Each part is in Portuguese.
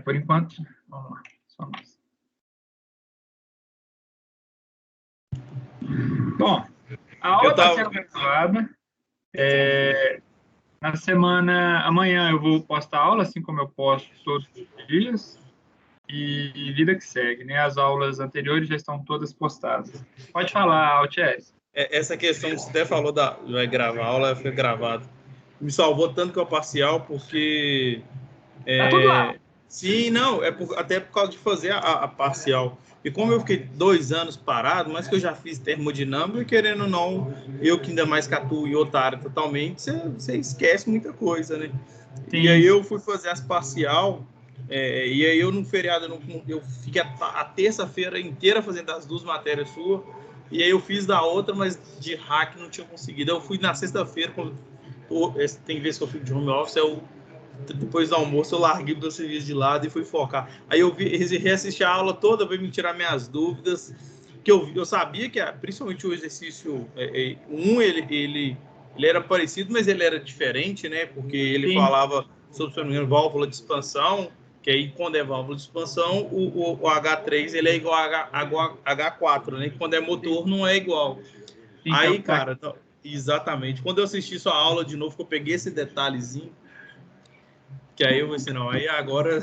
Por enquanto, vamos lá. Só mais. Bom, a aula está sendo gravada. Na semana, amanhã eu vou postar aula, assim como eu posto todos os dias. E vida que segue, né? As aulas anteriores já estão todas postadas. Pode falar, Altieri. Essa questão que você até falou vai gravar a aula, foi gravada. Me salvou tanto que é o parcial, porque... Tá tudo lá. Sim, não, até por causa de fazer a parcial. E como eu fiquei 2 anos parado, mas que eu já fiz termodinâmica, e querendo ou não, eu que ainda mais que atuo em outra área totalmente, você esquece muita coisa, né? Sim. E aí eu fui fazer as parcial, e aí eu no feriado, eu fiquei a terça-feira inteira fazendo as 2 matérias suas, e aí eu fiz da outra, mas de hack não tinha conseguido. Eu fui na sexta-feira, tem vezes que eu fico de home office, depois do almoço eu larguei o meu serviço de lado e fui focar. Aí eu reassisti a aula toda para me tirar minhas dúvidas, que eu sabia que principalmente o exercício 1, ele era parecido, mas ele era diferente, né? Porque ele falava sobre, se não me engano, válvula de expansão, que aí quando é válvula de expansão, o H3 ele é igual a H4, né? Quando é motor não é igual. Sim, aí, cara, exatamente. Quando eu assisti sua aula de novo, que eu peguei esse detalhezinho, que aí eu vou assim, não, aí agora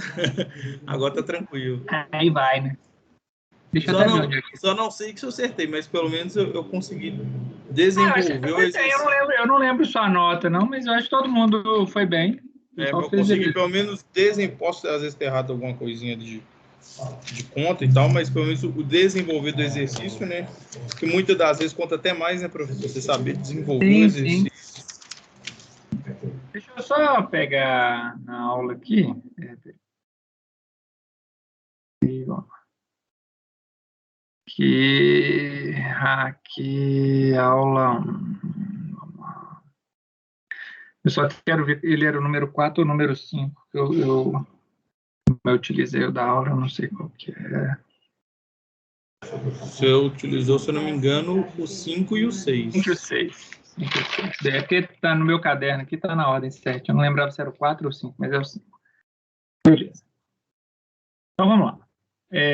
tá tranquilo. Aí vai, né? Deixa eu até ver onde é que... Só não sei se eu acertei, mas pelo menos eu consegui desenvolver o exercício. Eu não lembro sua nota, não, mas eu acho que todo mundo foi bem. Eu consegui pelo menos posso às vezes ter errado alguma coisinha de conta e tal, mas pelo menos o desenvolver do exercício, né? Que muitas das vezes conta até mais, né, professor? Você saber desenvolver o exercício. Sim. Deixa eu só pegar na aula aqui. Aqui, aula 1. Eu só quero ver, ele era o número 4 ou o número 5? Eu utilizei o da aula, eu não sei qual que é. Você utilizou, se eu não me engano, o 5 e o 6. 5 e o 6. É porque está no meu caderno aqui, está na ordem 7. Eu não lembrava se era o 4 ou o 5, mas é o 5. Beleza. Então, vamos lá.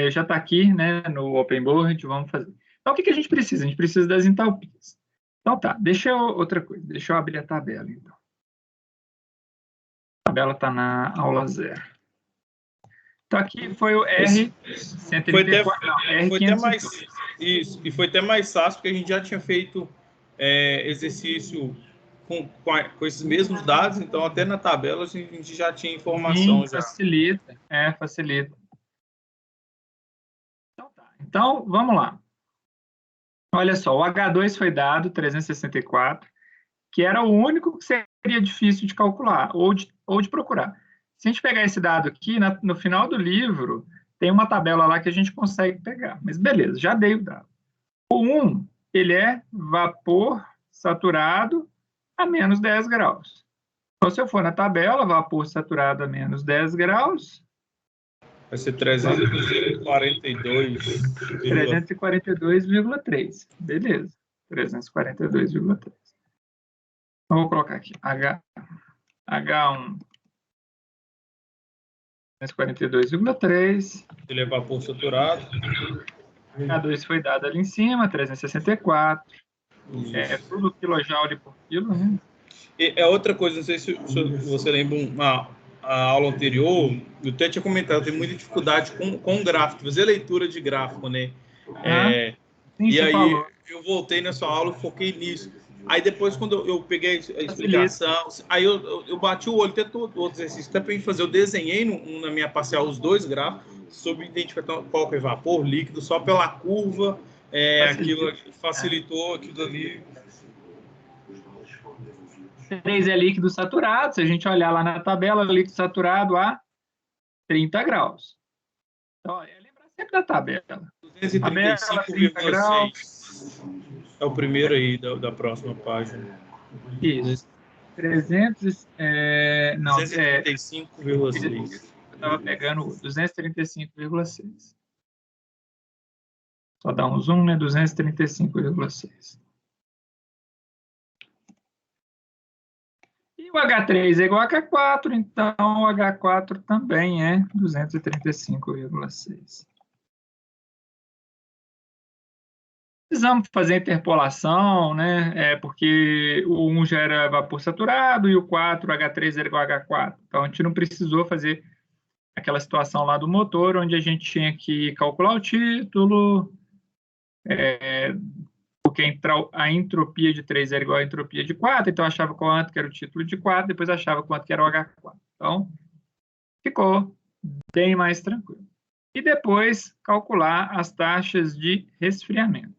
Já está aqui, né, no Open Board, vamos fazer. Então, o que a gente precisa? A gente precisa das entalpias. Então, tá. Outra coisa. Deixa eu abrir a tabela, então. A tabela está na aula 0. Então, aqui foi o R134. Foi até mais... Isso, e foi até mais fácil, porque a gente já tinha feito exercício com esses mesmos dados, então até na tabela a gente já tinha informação. Sim, facilita. Facilita. Então, tá. Então, vamos lá. Olha só, o H2 foi dado, 364, que era o único que seria difícil de calcular ou de procurar. Se a gente pegar esse dado aqui, no final do livro, tem uma tabela lá que a gente consegue pegar. Mas beleza, já dei o dado. O 1, ele é vapor saturado a menos 10 graus. Então, se eu for na tabela, vapor saturado a menos 10 graus... Vai ser 342. 342,3. Beleza. 342,3. Então, vou colocar aqui. H1. 342,3. Ele é vapor saturado. H2 foi dado ali em cima, 364. Tudo quilojoule por quilo, né? Outra coisa, não sei se você lembra a aula anterior, eu até tinha comentado, eu tenho muita dificuldade com gráfico, fazer leitura de gráfico, né? Sim, e aí falou. Eu voltei na sua aula e foquei nisso. Aí depois, quando eu peguei a explicação, aí eu bati o olho até todo o exercício, até para fazer, eu desenhei na minha parcial os 2 gráficos, sobre identificar qual que é vapor, líquido, só pela curva, aquilo facilitou aquilo ali. 3 é líquido saturado, se a gente olhar lá na tabela, líquido saturado a 30 graus. Então, lembrar sempre da tabela. 235,6 é o primeiro aí da próxima página. Isso. 235,6. Eu estava pegando 235,6. Só dá um zoom, né? 235,6. E E o H3 é igual a H4, então o H4 também é 235,6. Precisamos fazer interpolação, né? Porque o 1 já era vapor saturado e o 4, H3 era igual a H4. Então, a gente não precisou fazer aquela situação lá do motor, onde a gente tinha que calcular o título, porque a entropia de 3 era igual à entropia de 4, então achava quanto que era o título de 4, depois achava quanto que era o H4. Então, ficou bem mais tranquilo. E depois, calcular as taxas de resfriamento.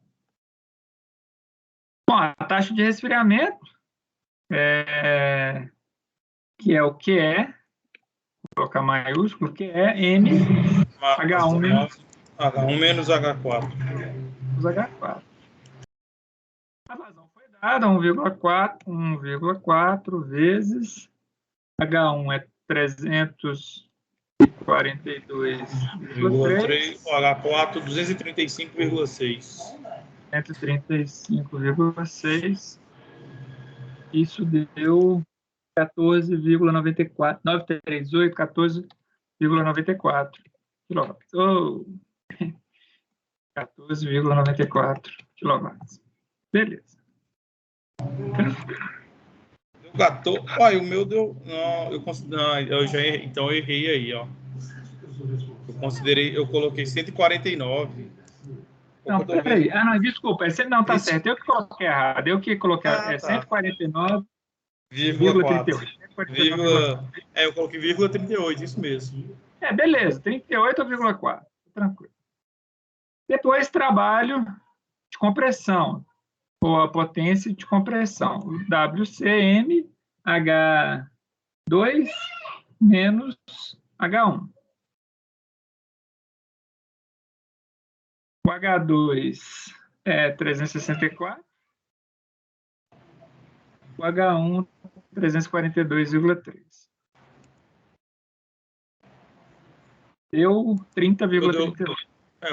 Bom, a taxa de resfriamento, que é o QE, vou colocar maiúsculo, QE M H1 menos H1 menos H4. H4. A vazão foi dada 1,4 vezes H1 é 342,3. O H4, 235,6. 135,6. Isso deu 14,94. 938, 14,94 kW. Oh, 14,94 kW. Beleza. Deu 14. Olha, o meu deu. Não, eu já errei. Então eu errei aí, ó. Eu coloquei 149. Não, peraí. Ah, não, desculpa. Não, tá certo. Eu que coloquei errado. Eu que coloquei. Tá. 149,38. Eu coloquei vírgula 38, isso mesmo. Beleza. 38,4. Tranquilo. Depois, trabalho de compressão, ou a potência de compressão. WCM H2 menos H1. O H2 é 364. O H1, 342,3. Deu 30,38.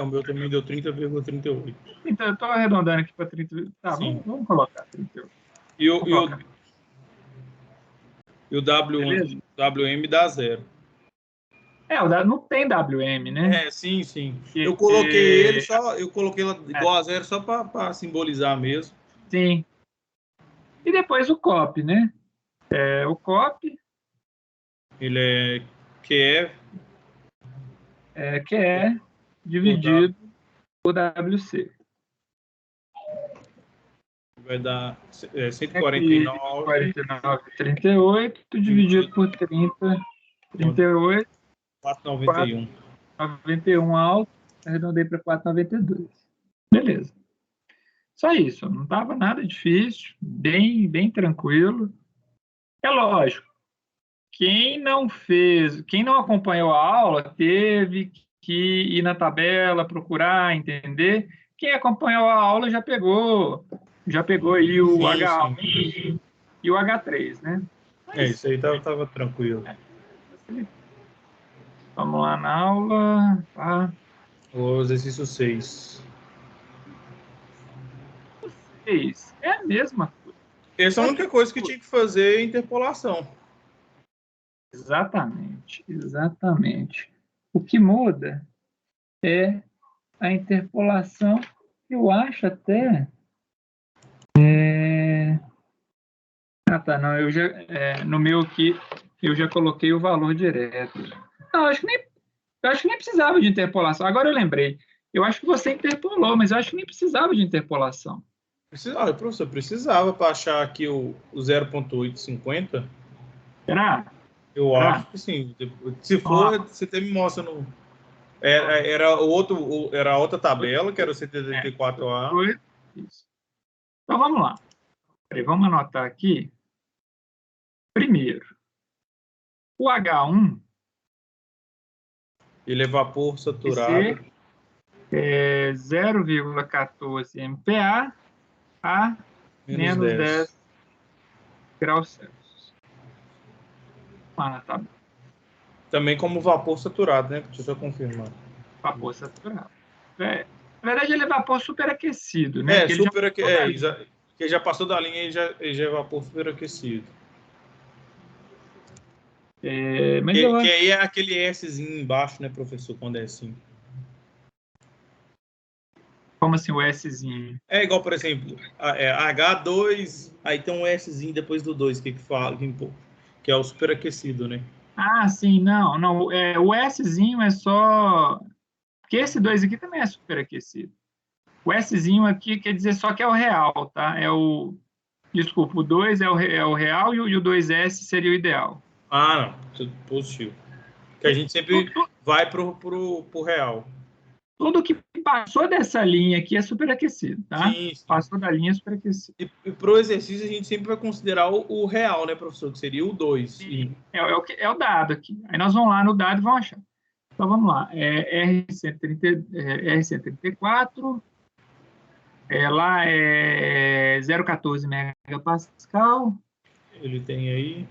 O meu também deu 30,38. Então, eu estou arredondando aqui para 30. Tá, vamos colocar 38. E o WM dá 0. Não tem WM, né? Sim. Eu coloquei ele igual a 0 só para simbolizar mesmo. Sim. E depois o COP, né? O COP. Ele QE dividido por WC. Vai dar 149,38 dividido por 30, 38. 4,91. 4,91 alto, arredondei para 4,92. Beleza. Só isso, não estava nada difícil, bem tranquilo. É lógico, quem não acompanhou a aula, teve que ir na tabela, procurar, entender. Quem acompanhou a aula já pegou aí o H1 e o H3, né? Isso aí estava tranquilo. Vamos lá na aula. Tá? O exercício 6. É a mesma coisa. Essa é a única coisa que tinha que fazer é interpolação. Exatamente. O que muda é a interpolação. Eu acho até... não, no meu aqui, eu já coloquei o valor direto. Não, eu acho que nem precisava de interpolação. Agora eu lembrei. Eu acho que você interpolou, mas eu acho que nem precisava de interpolação. Professor, precisava para achar aqui o 0,850? Será? Acho que sim. Se for, você até me mostra no... Era a outra tabela, que era o 184A. Isso. Então, vamos lá. Vamos anotar aqui. Primeiro, o H1... Ele é vapor saturado. 0,14 MPa a menos 10 graus Celsius. Lá na tabela. Também como vapor saturado, né? Deixa eu só confirmar. Vapor saturado. Na verdade, ele é vapor superaquecido, né? Que já passou da linha e já é vapor superaquecido. Mas eu Que acho. aí é aquele Szinho embaixo, né, professor, quando é assim. Como assim o Szinho? É igual, por exemplo, H2, aí tem um Szinho depois do 2, que fala, que é o superaquecido, né? Ah, sim, não, não. O Szinho é só. Porque esse 2 aqui também é superaquecido. O Szinho aqui quer dizer só que é o real, tá? Desculpa, o 2 é o real e o 2S seria o ideal. Ah, não, tudo positivo. Que a gente sempre Tudo, vai pro real. tudo que passou dessa linha aqui é superaquecido, tá? Sim, sim. Passou da linha é superaquecido. E pro exercício a gente sempre vai considerar o real, né, professor? Que seria o 2. Sim, é o dado aqui. Aí nós vamos lá no dado e vamos achar. Então vamos lá. R134, lá é 0,14 megapascal. Ele tem aí.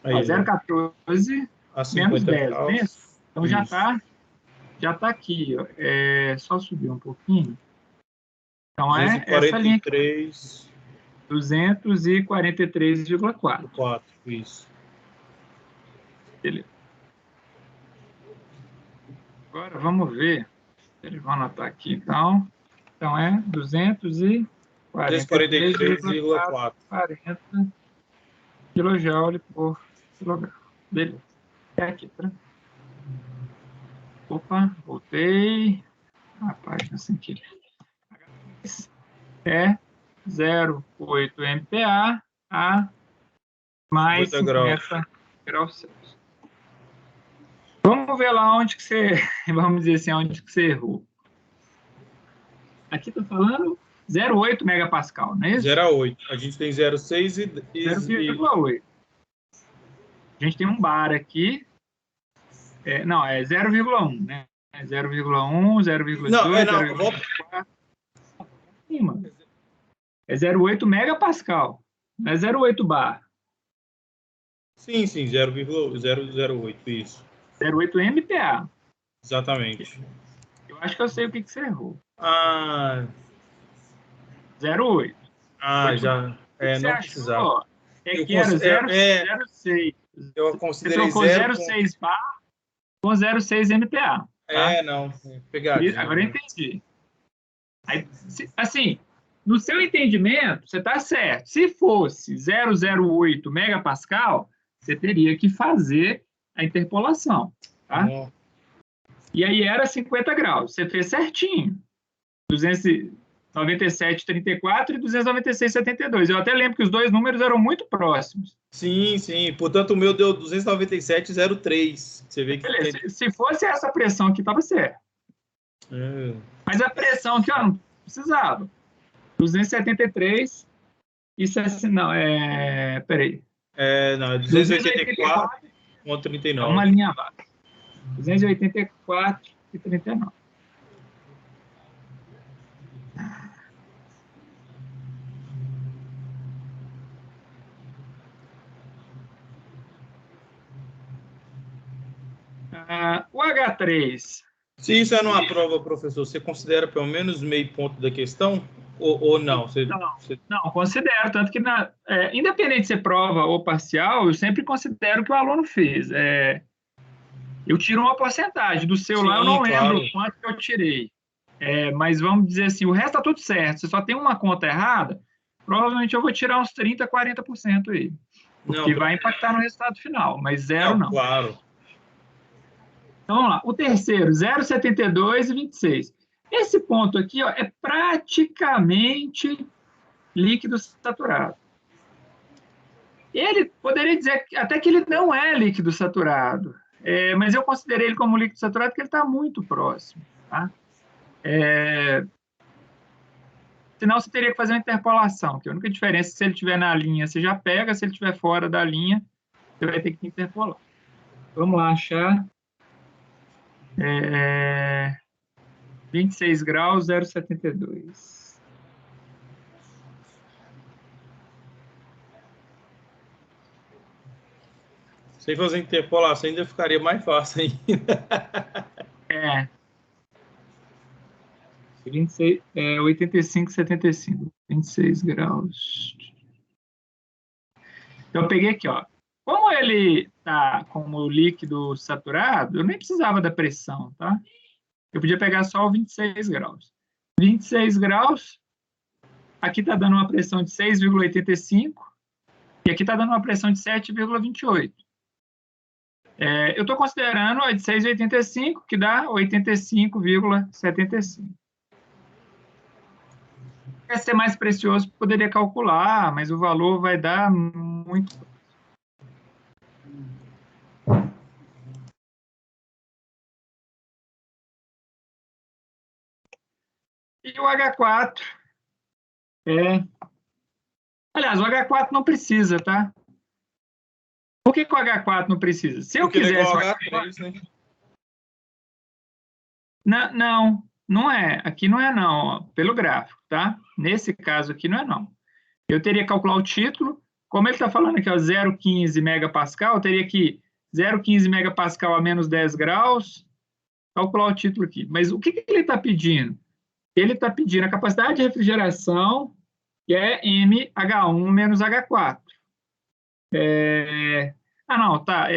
Ó, Aí, ó. 0,14 A menos 50 10, não é isso? graus. Então Isso. já tá aqui. Ó. Só subir um pouquinho. Então duzentos e é essa quarenta e linha aqui, três 243,4. 4. Isso. Beleza. Agora vamos ver. Eles vão anotar aqui, então. Então é 243,440 243,4. kJ por quilograma. Beleza. É aqui, tá? Opa, voltei. A página sem querer. É 0,8 MPa a mais 50 graus. 50 graus Celsius. Vamos ver lá onde que você, vamos dizer assim, onde que você errou. Aqui está falando 0,8 megapascal, não é isso? 0,8. A gente tem 0,6 e 0,8. A gente tem um bar aqui. Não, é 0,1, né? 0,1, não, 0,2, não, 0,4. Sim, mano. É 0,8 megapascal, não é 0,8 bar. sim, 0,008, isso. 0,8 MPa. Exatamente. Eu acho que eu sei o que que você errou. Ah, 0,8. já. O que você Não achou, precisava. ó, é Eu, que era 0,6. eu Você considerei trocou 0. 0,6 bar com 0,6 MPa, tá? Não. Pegadinha. Agora eu entendi. Aí, assim, no seu entendimento, você está certo. Se fosse 0,08 megapascal, você teria que fazer a interpolação, tá? Não. E aí era 50 graus. Você fez certinho. 297,34 e 296,72. Eu até lembro que os dois números eram muito próximos. Sim, sim. Portanto, o meu deu 297,03. Você vê que tem. Beleza. Se fosse essa pressão aqui, estava certo. É, Mas a pressão aqui, ó, não precisava. 273 e 60, não, peraí. não, é 284 284 com é uma 39. linha abaixo. 284 e 39. O H3. Se isso é numa prova, professor, você considera pelo menos meio ponto da questão? Ou não? Não, considero, tanto que independente de ser prova ou parcial, eu sempre considero que o aluno fez. Eu tiro uma porcentagem, do seu lá eu Sim, não lembro claro. quanto que eu tirei. Mas vamos dizer assim, o resto está tudo certo, você só tem uma conta errada, provavelmente eu vou tirar uns 30, 40% aí, Não, porque vai impactar no resultado final, mas zero não, não. claro. Então vamos lá, o terceiro, 0,72 e 26. Esse ponto aqui, ó, é praticamente líquido saturado. Ele poderia dizer até que ele não é líquido saturado, mas eu considerei ele como líquido saturado porque ele está muito próximo. Tá? Senão você teria que fazer uma interpolação, que a única diferença é se ele estiver na linha, você já pega, se ele estiver fora da linha, você vai ter que interpolar. Vamos lá achar. 26 graus, 0,72. Sem fazer interpolação ainda ficaria mais fácil ainda. É, 26, 85,75. 26 graus. Então, eu peguei aqui, ó. Como ele está como líquido saturado, eu nem precisava da pressão, tá? Eu podia pegar só o 26 graus. 26 graus, aqui está dando uma pressão de 6,85 e aqui está dando uma pressão de 7,28. Eu estou considerando a de 6,85, que dá 85,75. Quer ser mais precioso, poderia calcular, mas o valor vai dar muito. E o H4 aliás, o H4 não precisa, tá? Por que o H4 não precisa? Se eu quisesse... Ele é igual ao H3, né? Não é. Aqui não é não, ó, pelo gráfico, tá? Nesse caso aqui não é não. Eu teria que calcular o título. Como ele está falando aqui, ó, 0,15 megapascal, eu teria que 0,15 megapascal a menos 10 graus, calcular o título aqui. Mas o que ele está pedindo? Ele está pedindo a capacidade de refrigeração, que é MH1 menos H4. Não, tá.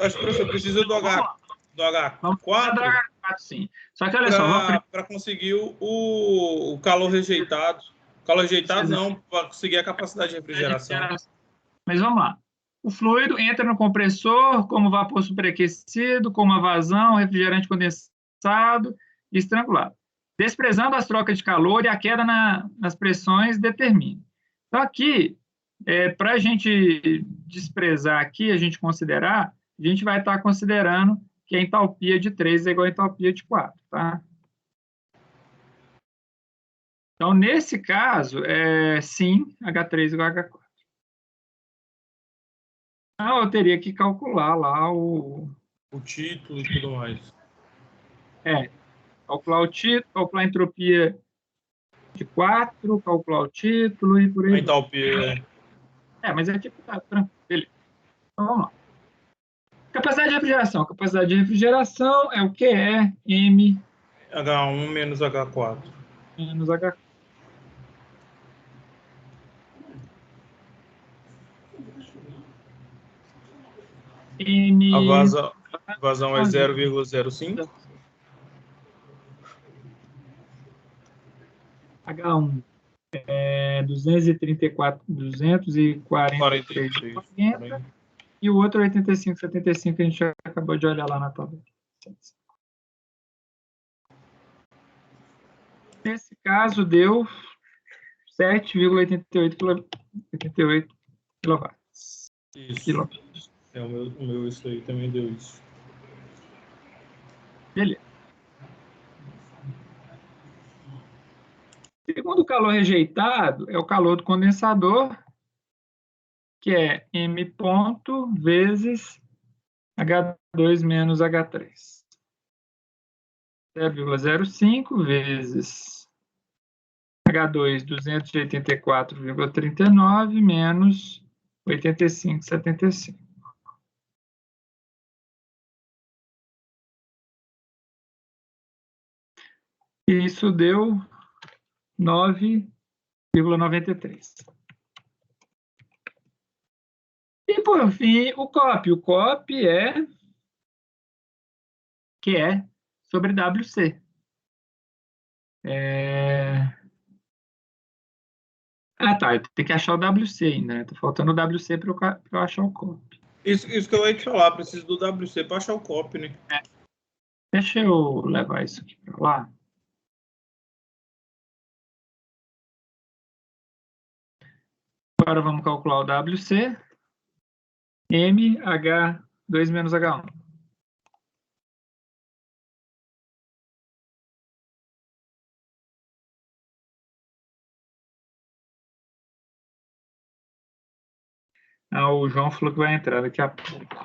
Acho que você precisa do H4. Vamos falar do H4, sim. Só que olha só, para conseguir o calor rejeitado. Calor rejeitado não, para conseguir a capacidade de refrigeração. Mas vamos lá. O fluido entra no compressor como vapor superaquecido, com uma vazão, refrigerante condensado e estrangulado. Desprezando as trocas de calor e a queda nas pressões determina. Então, aqui, para a gente desprezar aqui, a gente considerar, a gente vai estar considerando que a entalpia de 3 é igual a entalpia de 4, tá? Então, nesse caso, sim, H3 igual a H4. Então, eu teria que calcular lá o título e tudo mais. Calcular o título, calcular a entropia de 4, calcular o título e por aí. A entalpia. Mas é tipo, tá tranquilo. Beleza. Então, vamos lá. Capacidade de refrigeração. Capacidade de refrigeração é o que é M... H1 menos H4. Menos H4. A vazão é 0,05. H1 é 243,40 e o outro 85,75 que a gente já acabou de olhar lá na tabela. Nesse caso, deu 7,88 kW. Isso. O meu isso aí também deu isso. Beleza. Segundo o calor rejeitado, é o calor do condensador, que é M ponto vezes H2 menos H3. 0,05 vezes H2, 284,39 menos 85,75. E isso deu 9,93. E, por fim, o COP. O COP que é sobre WC. Tá, eu tenho que achar o WC ainda, né? Tá faltando o WC para eu achar o COP. Isso que eu ia te falar, preciso do WC para achar o COP, né? Deixa eu levar isso aqui para lá. Agora vamos calcular o WC. MH2 menos H1. O João falou que vai entrar daqui a pouco.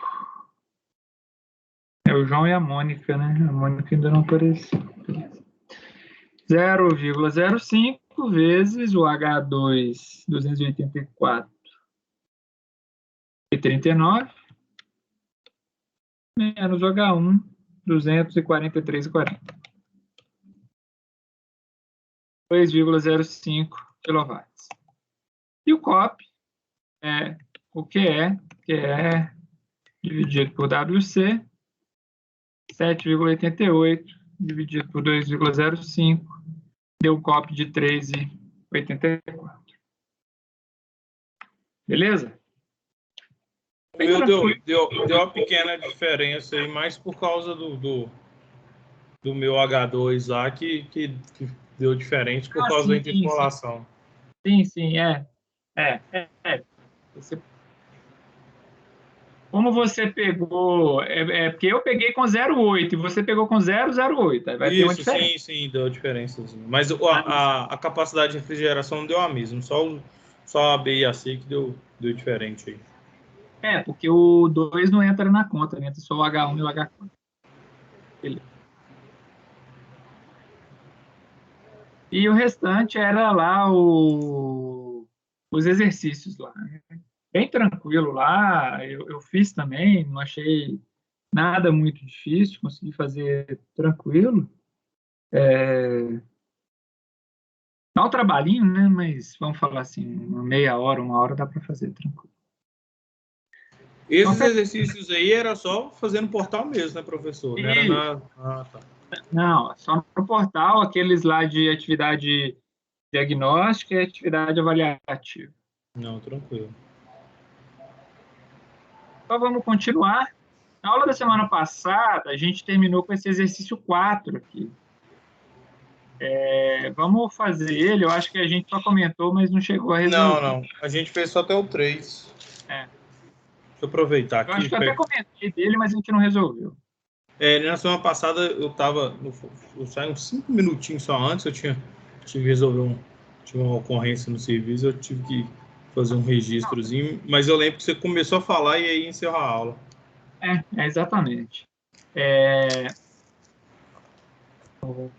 É o João e a Mônica, né? A Mônica ainda não apareceu. 0,05 vezes o H2, 284,39, menos o H1, 243,40. 2,05 kW. E o COP é o QE dividido por WC, 7,88 dividido por 2,05, deu um COP de 3,84. Beleza? Deu uma pequena diferença aí, mais por causa do meu H2 lá, que deu diferente por causa da interpolação. Sim, Como você pegou... porque eu peguei com 0,8 e você pegou com 0,08. Aí vai ter uma diferença. Sim, deu diferença. Mas a capacidade de refrigeração não deu a mesma. Só a B e a C que deu diferente aí. Porque o 2 não entra na conta, né? Entra só o H1 e o H4. Beleza. E o restante era lá os exercícios lá, né? Bem tranquilo lá, eu fiz também, não achei nada muito difícil, consegui fazer tranquilo. Dá um trabalhinho, né? Mas vamos falar assim, uma meia hora, uma hora dá para fazer tranquilo. Esses exercícios aí era só fazendo portal mesmo, né, professor? Não era tá. Não, só no portal, aqueles lá de atividade diagnóstica e atividade avaliativa. Não, tranquilo. Então vamos continuar. Na aula da semana passada, a gente terminou com esse exercício 4 aqui. Vamos fazer ele, eu acho que a gente só comentou, mas não chegou a resolver. Não. A gente fez só até o 3. Deixa eu aproveitar aqui. Eu acho que eu até comentei dele, mas a gente não resolveu. Na semana passada eu saí uns 5 minutinhos só antes, eu tive que resolver tinha uma ocorrência no serviço, eu tive que fazer um registrozinho, mas eu lembro que você começou a falar e aí encerrou a aula. Exatamente.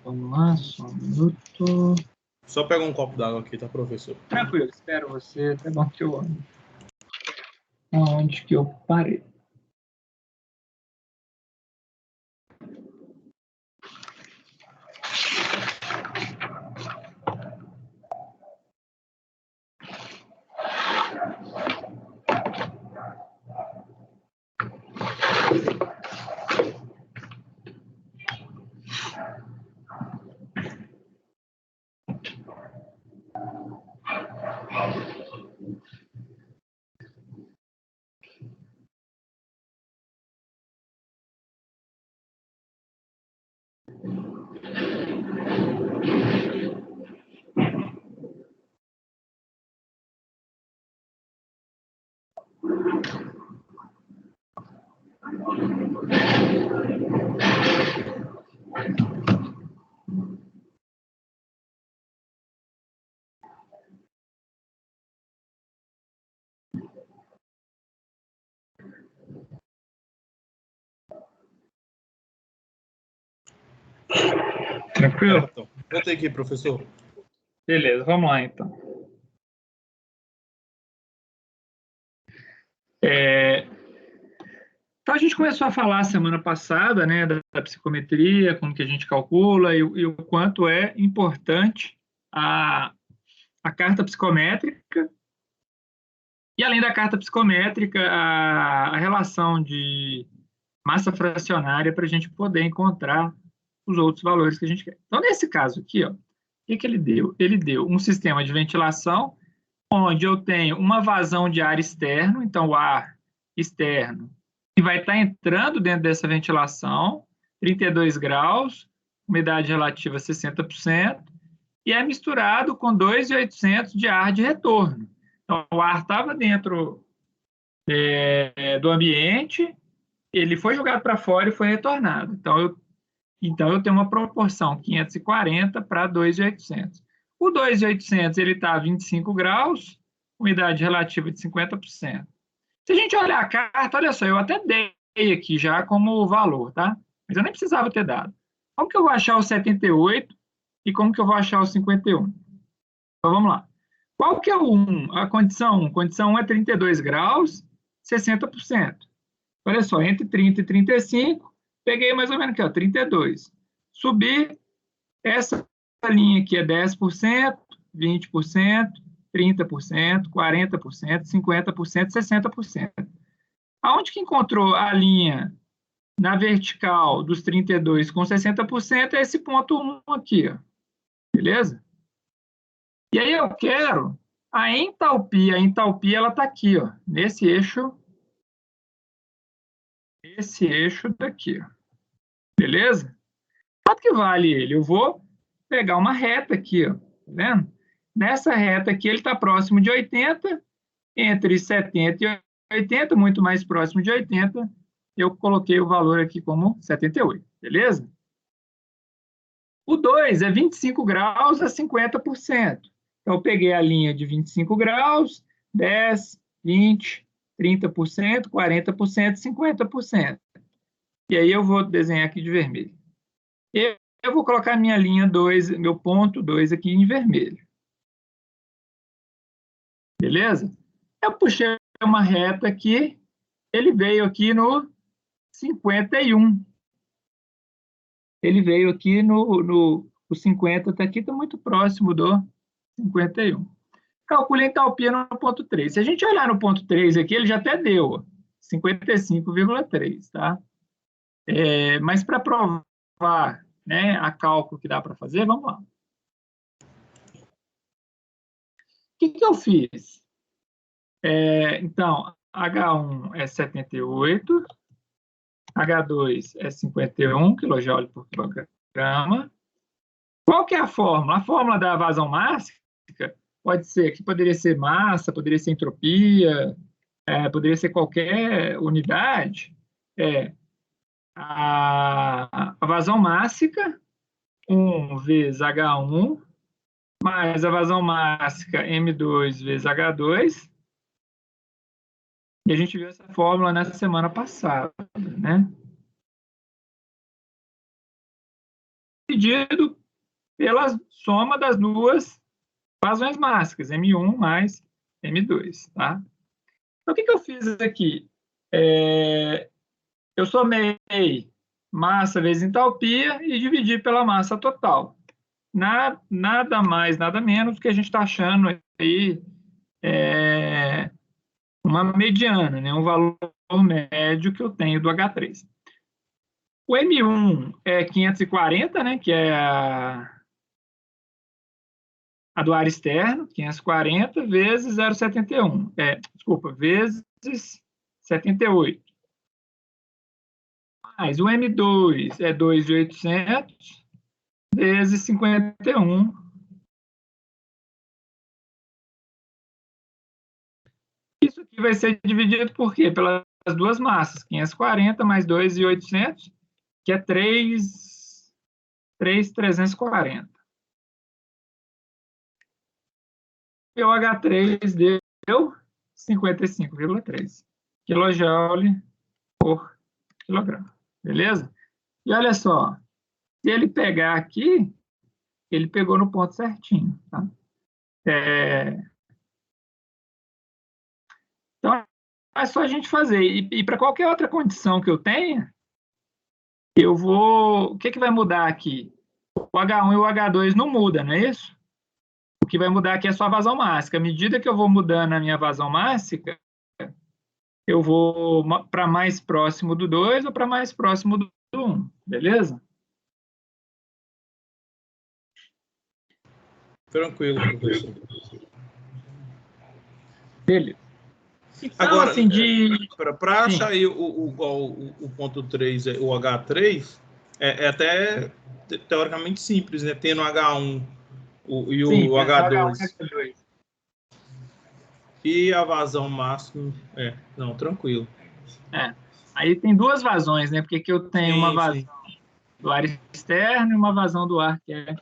Vamos lá, só um minuto. Só pega um copo d'água aqui, tá, professor? Tranquilo, espero você. Tá bom que eu amo. Onde que eu parei? Tranquilo? Voltei aqui, professor. Beleza, vamos lá então. Então a gente começou a falar semana passada, né, da psicometria, como que a gente calcula e o quanto é importante a carta psicométrica e, além da carta psicométrica, a relação de massa fracionária para a gente poder encontrar os outros valores que a gente quer. Então, nesse caso aqui, ó, o que ele deu? Ele deu um sistema de ventilação onde eu tenho uma vazão de ar externo, então o ar externo, que vai estar entrando dentro dessa ventilação, 32 graus, umidade relativa 60%, e é misturado com 2.800 de ar de retorno. Então, o ar estava dentro do ambiente, ele foi jogado para fora e foi retornado. Então, eu tenho uma proporção 540 para 2.800. O 2.800 ele está a 25 graus, umidade relativa de 50%. Se a gente olhar a carta, olha só, eu até dei aqui já como valor, tá? Mas eu nem precisava ter dado. Como que eu vou achar o 78 e como que eu vou achar o 51? Então, vamos lá. Qual que é o 1? A condição 1. Condição 1 é 32 graus, 60%. Olha só, entre 30 e 35, peguei mais ou menos aqui, ó, 32. Subi, essa linha aqui é 10%, 20%, 30%, 40%, 50%, 60%. Aonde que encontrou a linha na vertical dos 32 com 60% é esse ponto 1 aqui, ó. Beleza? E aí eu quero a entalpia. A entalpia ela está aqui, ó, nesse eixo daqui, ó. Beleza? Quanto que vale ele? Eu vou pegar uma reta aqui, ó, tá vendo? Nessa reta aqui ele está próximo de 80, entre 70 e 80, muito mais próximo de 80, eu coloquei o valor aqui como 78, beleza? O 2 é 25 graus a 50%. Então, eu peguei a linha de 25 graus, 10, 20, 30%, 40%, 50%. E aí eu vou desenhar aqui de vermelho. Eu vou colocar minha linha 2, meu ponto 2 aqui em vermelho. Beleza? Eu puxei uma reta aqui, ele veio aqui no 51. Ele veio aqui no 50, está aqui, está muito próximo do 51. Calcule a entalpia no ponto 3. Se a gente olhar no ponto 3 aqui, ele já até deu 55,3, tá? Mas para provar, né, a cálculo que dá para fazer, vamos lá. O que eu fiz? Então, H1 é 78, H2 é 51 kJ por quilograma. Qual que é a fórmula? A fórmula da vazão máxima poderia ser massa, poderia ser entropia, poderia ser qualquer unidade. A vazão máxima, 1 vezes H1, mais a vazão máxima M2 vezes H2. E a gente viu essa fórmula na semana passada, né? Dividido pela soma das duas vazões máximas, M1 mais M2, tá? Então, o que eu fiz aqui? Eu somei massa vezes entalpia e dividi pela massa total. Nada mais, nada menos do que a gente está achando aí uma mediana, né? Um valor médio que eu tenho do H3. O M1 é 540, né? Que é a do ar externo, 540 vezes 0,71. Desculpa, vezes 78. Mais o M2 é 2.800 vezes 51. Isso aqui vai ser dividido por quê? Pelas duas massas, 540 mais 2.800, que é 3.340. E o H3 deu 55,3 kJ por quilograma. Beleza? E olha só, se ele pegar aqui, ele pegou no ponto certinho, tá? Então, é só a gente fazer. E para qualquer outra condição que eu tenha, eu vou... O que vai mudar aqui? O H1 e o H2 não mudam, não é isso? O que vai mudar aqui é só a vazão máxima. À medida que eu vou mudando a minha vazão máxima, eu vou para mais próximo do 2 ou para mais próximo do 1, beleza? Tranquilo, professor. Beleza. Então, agora, assim, para achar aí o ponto 3, o H3, é até teoricamente simples, né? Tendo o H1 e o H2. E a vazão máxima, não, tranquilo. Aí tem duas vazões, né? Porque aqui eu tenho uma vazão do ar externo e uma vazão do ar que é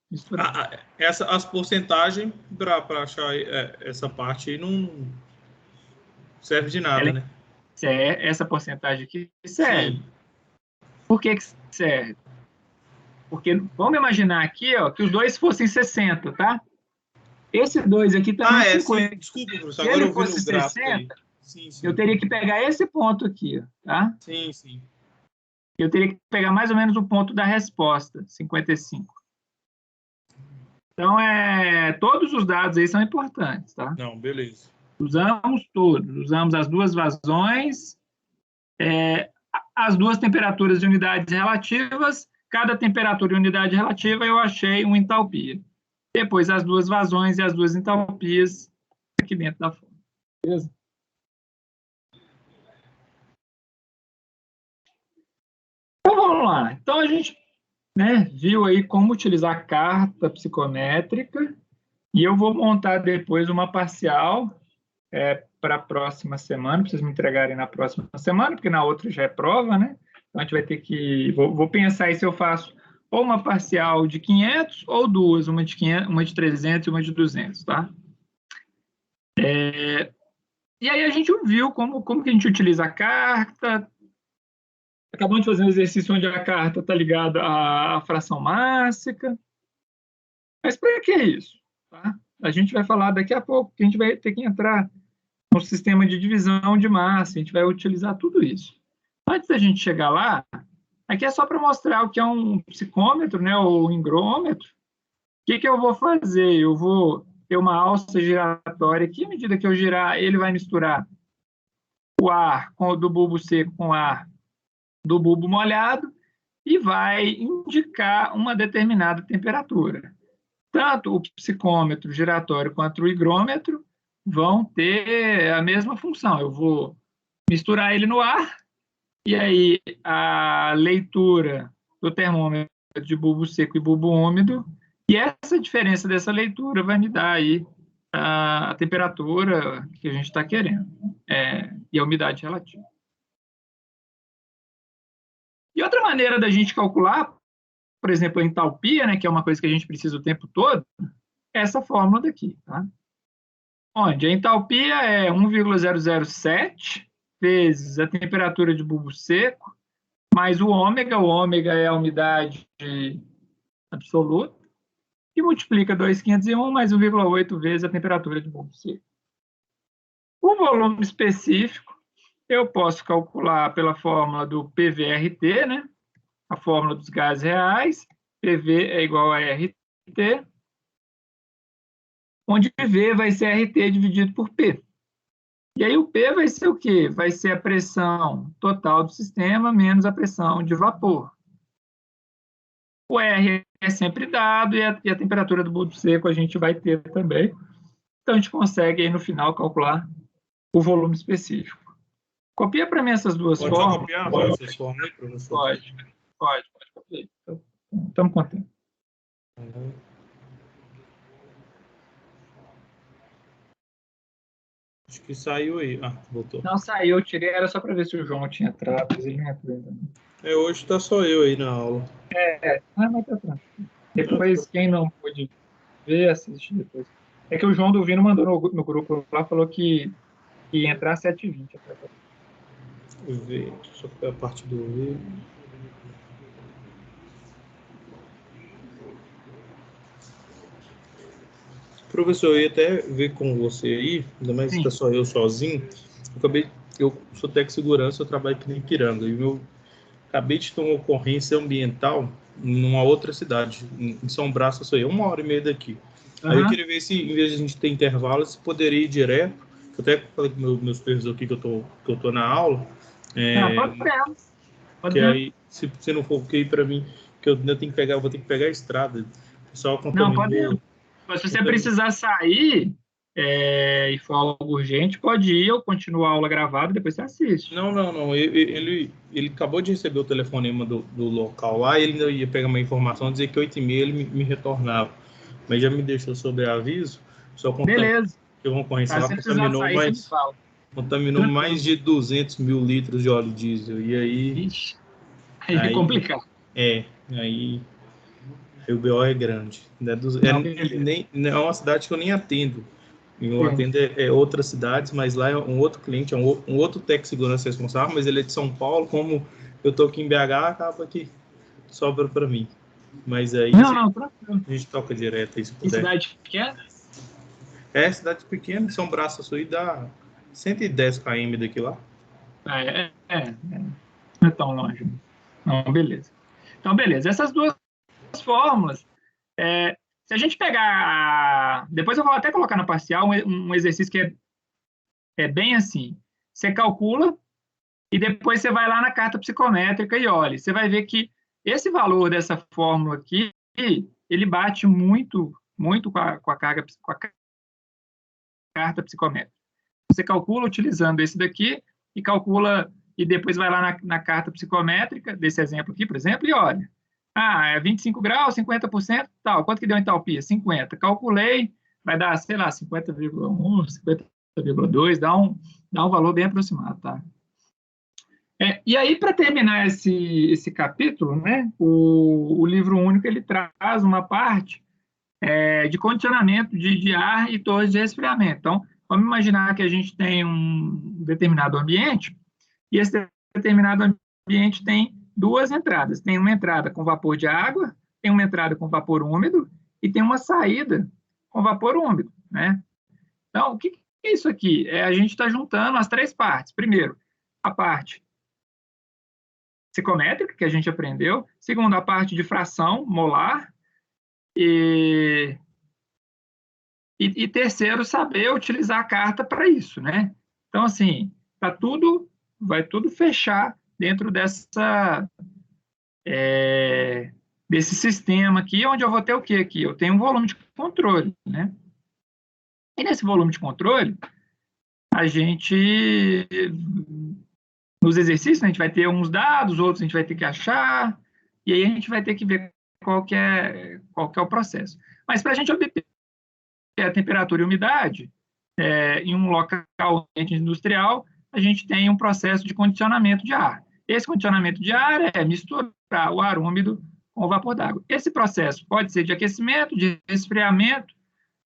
misturada. As porcentagens, para achar essa parte aí, não serve de nada, né? Essa porcentagem aqui serve. Sim. Por que serve? Porque vamos imaginar aqui, ó, que os dois fossem 60, tá? Esse 2 aqui está no 50. Sim. Desculpa, professor. Se agora ele fosse 60, sim. eu teria que pegar esse ponto aqui, tá? Sim. eu teria que pegar mais ou menos o ponto da resposta, 55. Então, todos os dados aí são importantes, tá? Não, beleza. Usamos todos, usamos as duas vazões, as duas temperaturas de unidades relativas, cada temperatura e unidade relativa eu achei uma entalpia. Depois as duas vazões e as duas entalpias aqui dentro da forma. Beleza? Então vamos lá. Então a gente viu aí como utilizar a carta psicométrica e eu vou montar depois uma parcial para a próxima semana, para vocês me entregarem na próxima semana, porque na outra já é prova, né? Então a gente vai ter que... Vou pensar aí se eu faço ou uma parcial de 500 ou duas, uma de 500, uma de 300 e uma de 200, tá? E aí a gente viu como que a gente utiliza a carta. Acabamos de fazer um exercício onde a carta está ligada à fração mássica. Mas para que isso? Tá? A gente vai falar daqui a pouco, que a gente vai ter que entrar no sistema de divisão de massa, a gente vai utilizar tudo isso. Antes da gente chegar lá, aqui é só para mostrar o que é um psicômetro, né, ou um higrômetro. O que eu vou fazer? Eu vou ter uma alça giratória aqui, à medida que eu girar, ele vai misturar o ar do bulbo seco com o ar do bulbo molhado e vai indicar uma determinada temperatura. Tanto o psicômetro giratório quanto o higrômetro vão ter a mesma função. Eu vou misturar ele no ar e aí a leitura do termômetro de bulbo seco e bulbo úmido, e essa diferença dessa leitura vai me dar aí a temperatura que a gente está querendo e a umidade relativa. E outra maneira da gente calcular, por exemplo, a entalpia, né, que é uma coisa que a gente precisa o tempo todo, é essa fórmula daqui, tá? Onde a entalpia é 1,007 vezes a temperatura de bulbo seco, mais o ômega é a umidade absoluta, e multiplica 2.501 mais 1,8 vezes a temperatura de bulbo seco. O volume específico eu posso calcular pela fórmula do PVRT, né? A fórmula dos gases reais, PV é igual a RT, onde V vai ser RT dividido por P. E aí o P vai ser o quê? Vai ser a pressão total do sistema menos a pressão de vapor. O R é sempre dado e a temperatura do bulbo seco a gente vai ter também. Então a gente consegue aí no final calcular o volume específico. Copia para mim essas duas fórmulas. Pode copiar essas fórmulas aí, professor? Pode copiar. Então, estamos contentes. Acho que saiu aí. Ah, voltou. Não saiu, eu tirei, era só para ver se o João tinha entrado, mas ele não entrou ainda. Hoje tá só eu aí na aula. Mas tá tranquilo. Depois, quem não pôde ver, assiste depois. É que o João do Vino mandou no grupo lá, falou que ia entrar às 7h20. V, só que a parte do V. Professor, eu ia até ver com você aí, ainda mais que está só eu sozinho. Eu sou técnico de segurança, eu trabalho aqui em Ipiranga. E acabei de ter uma ocorrência ambiental numa outra cidade, em São Brás, sou eu, 1h30 daqui. Aí eu queria ver se, em vez de a gente ter intervalo, se poderia ir direto. Eu até falei com meus supervisores aqui que eu tô na aula. Pode que aí, se não for ok para mim, que eu ainda tenho que pegar, eu vou ter que pegar a estrada. Só não, pode. Mas se você precisar sair e for algo urgente, pode ir ou continuar a aula gravada e depois você assiste. Não. Ele acabou de receber o telefonema do local lá, ele ainda ia pegar uma informação, dizer que 8h30 ele me retornava. Mas já me deixou sobre aviso, só contando. Beleza. Que uma ocorrência lá contaminou mais de 200 mil litros de óleo diesel. E aí... Ixi, aí é complicado. Aí o BO é grande. É uma cidade que eu nem atendo. Eu atendo outras cidades, mas lá é um outro cliente, um outro técnico de segurança responsável, mas ele é de São Paulo. Como eu estou aqui em BH, acaba que sobra para mim. Mas aí tranquilo. A gente toca direto aí, se puder. Cidade pequena? Cidade pequena, São Brás do Sul, dá 110 km daqui lá. Não é tão longe. Não, beleza. Então, beleza. Essas duas fórmulas, se a gente pegar... Depois eu vou até colocar na parcial um exercício que é bem assim. Você calcula e depois você vai lá na carta psicométrica e olha. Você vai ver que esse valor dessa fórmula aqui, ele bate muito, muito com a carta psicométrica. Você calcula utilizando esse daqui e calcula e depois vai lá na carta psicométrica desse exemplo aqui, por exemplo, e olha. É 25 graus, 50%, tal. Quanto que deu entalpia? 50. Calculei, vai dar, sei lá, 50,1, 50,2, dá um valor bem aproximado, tá? E aí, para terminar esse capítulo, né, o livro único ele traz uma parte de condicionamento de ar e torres de resfriamento. Então, vamos imaginar que a gente tem um determinado ambiente e esse determinado ambiente tem duas entradas. Tem uma entrada com vapor de água, tem uma entrada com vapor úmido e tem uma saída com vapor úmido, né? Então, o que é isso aqui? A gente está juntando as três partes. Primeiro, a parte psicométrica, que a gente aprendeu. Segundo, a parte de fração molar. E terceiro, saber utilizar a carta para isso, né? Então, assim, vai tudo fechar dentro desse sistema aqui, onde eu vou ter o quê aqui? Eu tenho um volume de controle, né? E nesse volume de controle, a gente, nos exercícios, né, a gente vai ter uns dados, outros a gente vai ter que achar, e aí a gente vai ter que ver qual que é o processo. Mas para a gente obter a temperatura e umidade, em um local industrial, a gente tem um processo de condicionamento de ar. Esse condicionamento de ar é misturar o ar úmido com o vapor d'água. Esse processo pode ser de aquecimento, de resfriamento,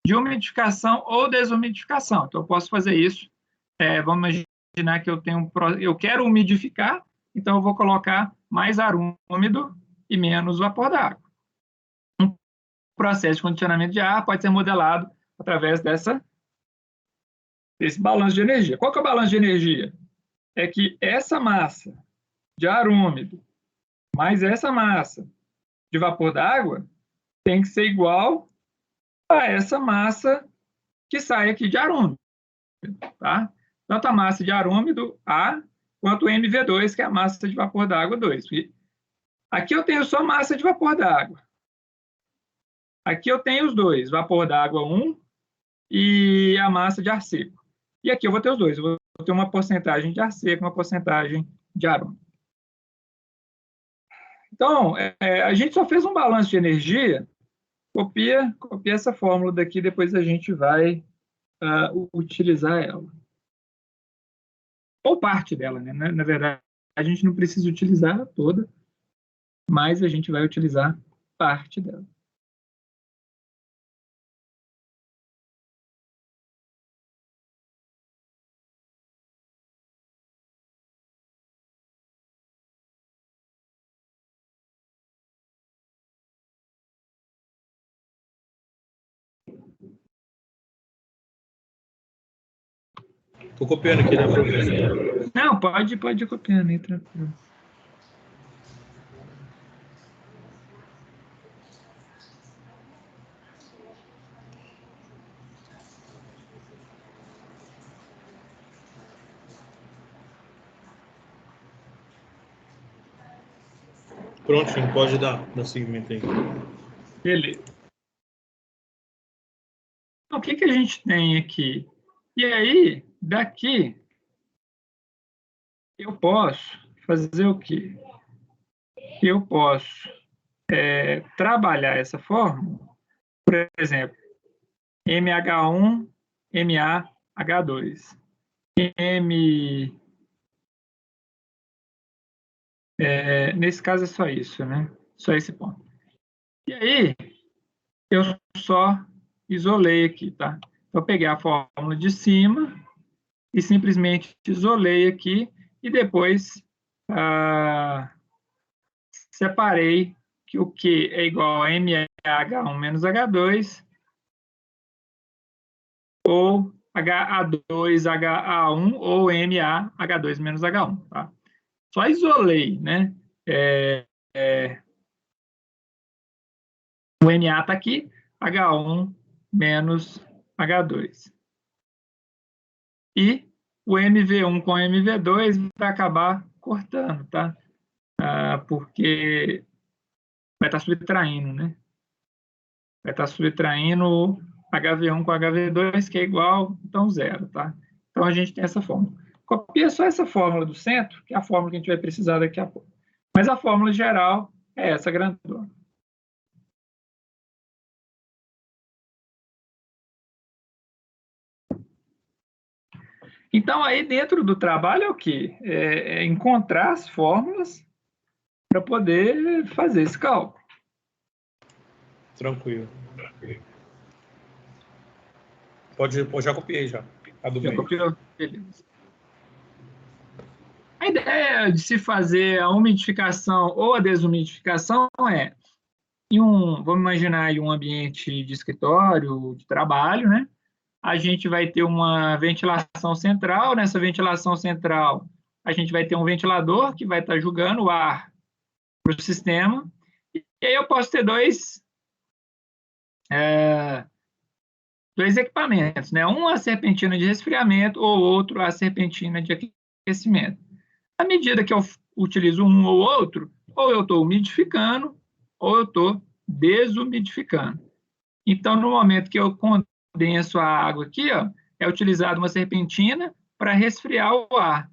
de umidificação ou desumidificação. Então, eu posso fazer isso. Vamos imaginar que eu quero umidificar, então eu vou colocar mais ar úmido e menos vapor d'água. Um processo de condicionamento de ar pode ser modelado através desse balanço de energia. Qual que é o balanço de energia? É que essa massa de ar úmido mais essa massa de vapor d'água tem que ser igual a essa massa que sai aqui de ar úmido, tá? Tanto a massa de ar úmido A quanto o MV2, que é a massa de vapor d'água 2. Aqui eu tenho só massa de vapor d'água. Aqui eu tenho os dois, vapor d'água 1 e a massa de ar seco. E aqui eu vou ter os dois, eu vou ter uma porcentagem de ar seco, uma porcentagem de ar úmido. Então, a gente só fez um balanço de energia, copia essa fórmula daqui, depois a gente vai utilizar ela. Ou parte dela, né? Na verdade, a gente não precisa utilizar ela toda, mas a gente vai utilizar parte dela. Estou copiando aqui, né, professor? Não, pode ir copiando aí, tranquilo. Prontinho, pode dar seguimento aí. Beleza. Então, o que a gente tem aqui? E aí, daqui, eu posso fazer o quê? Eu posso trabalhar essa fórmula, por exemplo, MH1, MaH2. Nesse caso é só isso, né? Só esse ponto. E aí, eu só isolei aqui, tá? Então, eu peguei a fórmula de cima e simplesmente isolei aqui e depois separei que o Q é igual a MH1 menos H2 ou HA2HA1 ou MaH2 menos H1, tá? Só isolei, né? O Na está aqui, H1 menos H2. E o MV1 com MV2 vai acabar cortando, tá? Porque vai estar subtraindo, né? Vai estar subtraindo HV1 com HV2, que é igual, então, zero, tá? Então, a gente tem essa fórmula. Copia só essa fórmula do centro, que é a fórmula que a gente vai precisar daqui a pouco. Mas a fórmula geral é essa grandona. Então, aí dentro do trabalho é o quê? É encontrar as fórmulas para poder fazer esse cálculo. Tranquilo. Pode, já copiei já. A do Já meio. copiou? Beleza. A ideia de se fazer a umidificação ou a desumidificação é, vamos imaginar aí um ambiente de escritório, de trabalho, né? A gente vai ter uma ventilação central, nessa ventilação central a gente vai ter um ventilador que vai estar jogando o ar para o sistema, e aí eu posso ter dois equipamentos, né? Um a serpentina de resfriamento ou outro a serpentina de aquecimento. À medida que eu utilizo um ou outro, ou eu estou umidificando, ou eu estou desumidificando. Então, no momento que eu condenso a água aqui, ó, é utilizada uma serpentina para resfriar o ar.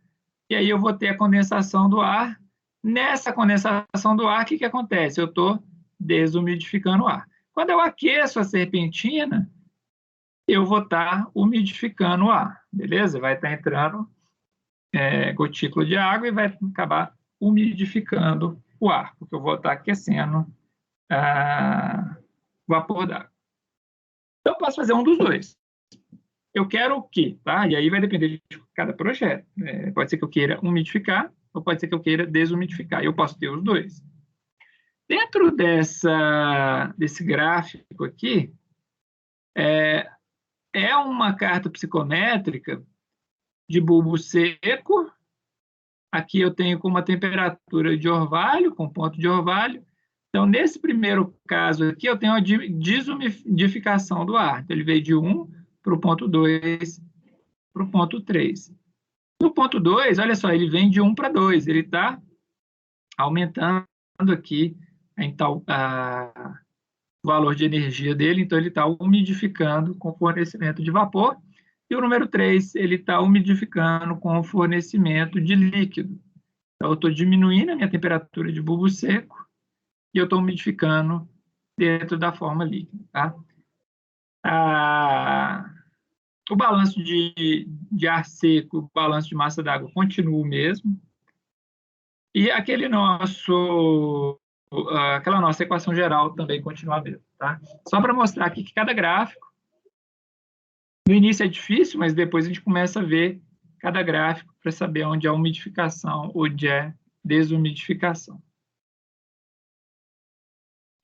E aí eu vou ter a condensação do ar. Nessa condensação do ar, o que acontece? Eu estou desumidificando o ar. Quando eu aqueço a serpentina, eu vou estar umidificando o ar, beleza? Vai estar entrando gotícula de água e vai acabar umidificando o ar, porque eu vou estar aquecendo vapor d'água. Então, eu posso fazer um dos dois. Eu quero o quê? Tá? E aí vai depender de cada projeto. Pode ser que eu queira umidificar, ou pode ser que eu queira desumidificar. Eu posso ter os dois. Dentro desse gráfico aqui, é uma carta psicométrica de bulbo seco. Aqui eu tenho com uma temperatura de orvalho, com ponto de orvalho. Então, nesse primeiro caso aqui, eu tenho a desumidificação do ar. Então, ele veio de 1 para o ponto 2 para o ponto 3. No ponto 2, olha só, ele vem de 1 para 2. Ele está aumentando aqui o valor de energia dele, então ele está umidificando com fornecimento de vapor. E o número 3, ele está umidificando com o fornecimento de líquido. Então, eu estou diminuindo a minha temperatura de bulbo seco e eu estou umidificando dentro da forma líquida. Tá? O balanço de ar seco, o balanço de massa d'água continua o mesmo. E aquela nossa equação geral também continua a mesma. Tá? Só para mostrar aqui que cada gráfico, no início é difícil, mas depois a gente começa a ver cada gráfico para saber onde é umidificação, onde é desumidificação.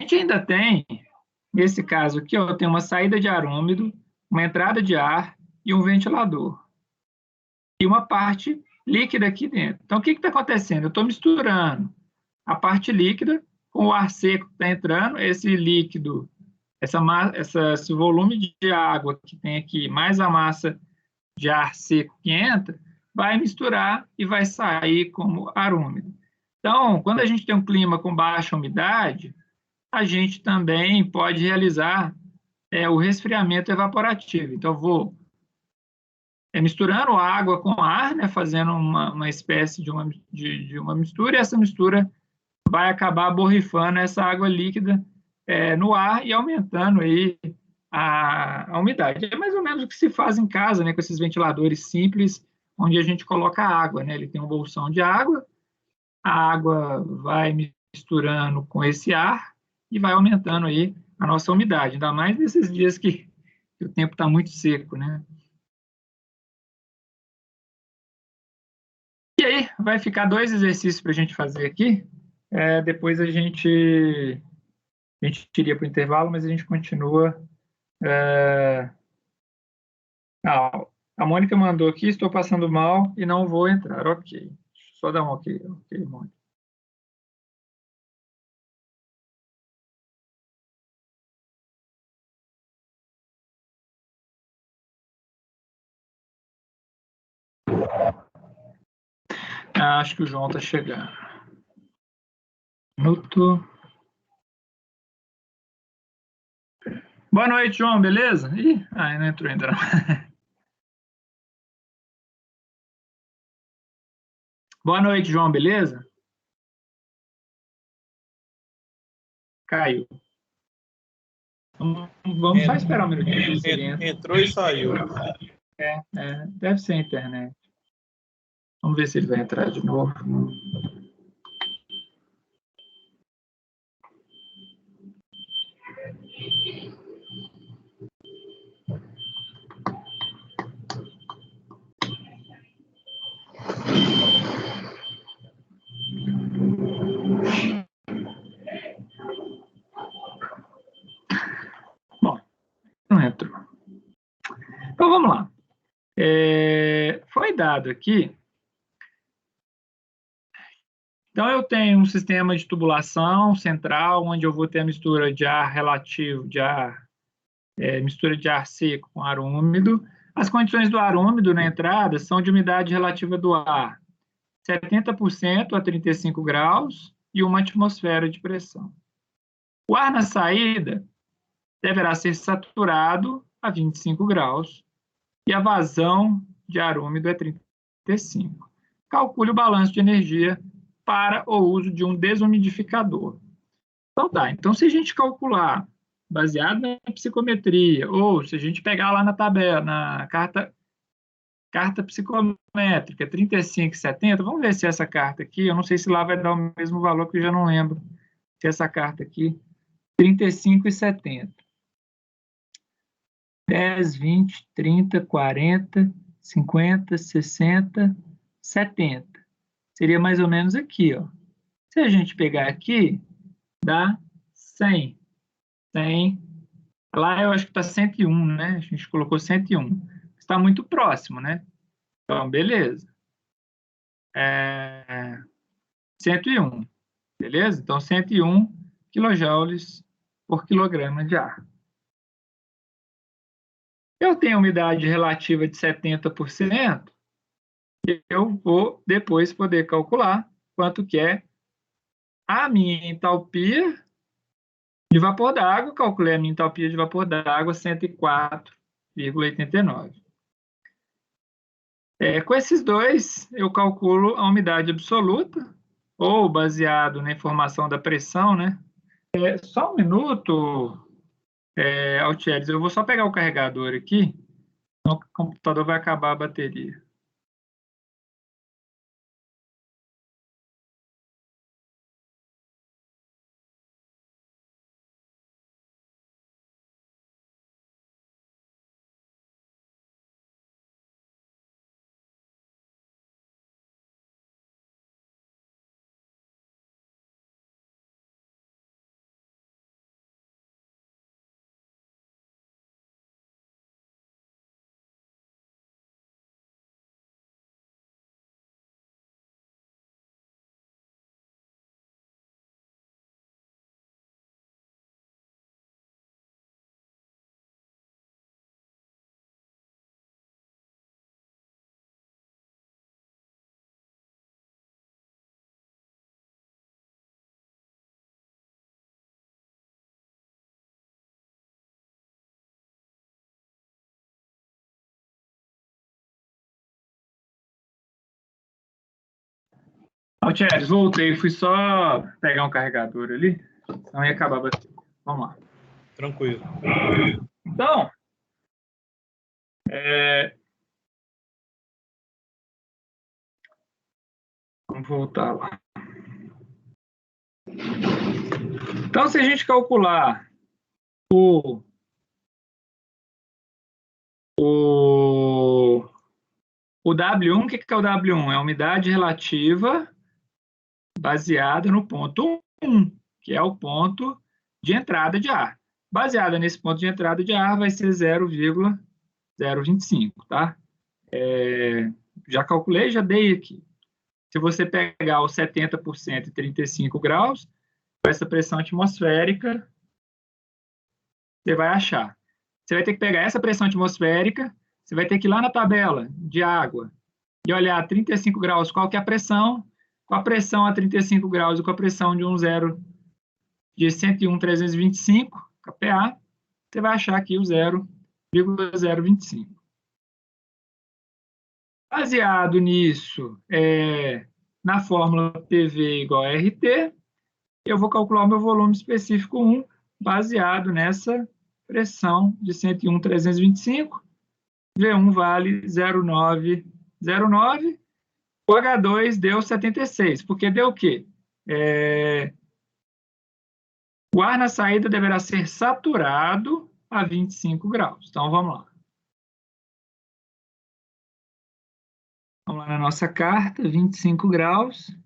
A gente ainda tem, nesse caso aqui, eu tenho uma saída de ar úmido, uma entrada de ar e um ventilador. E uma parte líquida aqui dentro. Então, o que está acontecendo? Eu estou misturando a parte líquida com o ar seco que está entrando, esse líquido, esse volume de água que tem aqui, mais a massa de ar seco que entra, vai misturar e vai sair como ar úmido. Então, quando a gente tem um clima com baixa umidade, a gente também pode realizar o resfriamento evaporativo. Então, eu vou misturando água com ar, né, fazendo uma espécie de uma mistura, e essa mistura vai acabar borrifando essa água líquida no ar e aumentando aí a umidade. É mais ou menos o que se faz em casa, né, com esses ventiladores simples, onde a gente coloca água, né? Ele tem um bolsão de água, a água vai misturando com esse ar e vai aumentando aí a nossa umidade, ainda mais nesses dias que o tempo está muito seco, né? E aí, vai ficar dois exercícios para a gente fazer aqui. Depois a gente iria para o intervalo, mas a gente continua. A Mônica mandou aqui, estou passando mal e não vou entrar. Ok. Só dar um ok, Mônica. Acho que o João está chegando. Minuto. Boa noite, João, beleza? Ih, não entrou ainda não. Boa noite, João, beleza? Caiu. Vamos só esperar um minutinho. Entrou e saiu. Deve ser a internet. Vamos ver se ele vai entrar de novo. Bom, não entrou. Então vamos lá. Foi dado aqui. Então eu tenho um sistema de tubulação central, onde eu vou ter a mistura de ar relativo, mistura de ar seco com ar úmido. As condições do ar úmido na entrada são de umidade relativa do ar 70% a 35 graus e uma atmosfera de pressão. O ar na saída deverá ser saturado a 25 graus e a vazão de ar úmido é 35. Calcule o balanço de energia para o uso de um desumidificador. Então tá, então se a gente calcular baseado na psicometria, ou se a gente pegar lá na tabela, na carta psicométrica 35,70, vamos ver se essa carta aqui, eu não sei se lá vai dar o mesmo valor, que eu já não lembro, se essa carta aqui, 35,70. 10, 20, 30, 40, 50, 60, 70. Seria mais ou menos aqui, ó. Se a gente pegar aqui, dá 100. 100. Lá eu acho que está 101, né? A gente colocou 101. Está muito próximo, né? Então, beleza. 101, beleza? Então, 101 quilojoules por quilograma de ar. Eu tenho umidade relativa de 70%, eu vou depois poder calcular quanto que é a minha entalpia de vapor d'água. Calculei a minha entalpia de vapor d'água, 104,89. Com esses dois, eu calculo a umidade absoluta, ou baseado na informação da pressão, né? Só um minuto, Altieres, eu vou só pegar o carregador aqui, senão o computador vai acabar a bateria. Altieres, voltei, fui só pegar um carregador ali, senão ia acabar a bateria. Vamos lá. Tranquilo. Então, vamos voltar lá. Então, se a gente calcular o W1, o que é o W1? É a umidade relativa baseada no ponto 1, que é o ponto de entrada de ar. Baseada nesse ponto de entrada de ar, vai ser 0,025, tá? Já calculei, já dei aqui. Se você pegar os 70% e 35 graus, essa pressão atmosférica, você vai achar. Você vai ter que pegar essa pressão atmosférica, você vai ter que ir lá na tabela de água e olhar a 35 graus qual que é a pressão, com a pressão a 35 graus e com a pressão de um zero de 101.325 kPa, você vai achar aqui o 0,025. Baseado nisso, na fórmula PV igual a RT, eu vou calcular o meu volume específico 1, baseado nessa pressão de 101.325. V1 vale 0,909. O H2 deu 76, porque deu o quê? O ar na saída deverá ser saturado a 25 graus. Então, vamos lá. Vamos lá na nossa carta, 25 graus.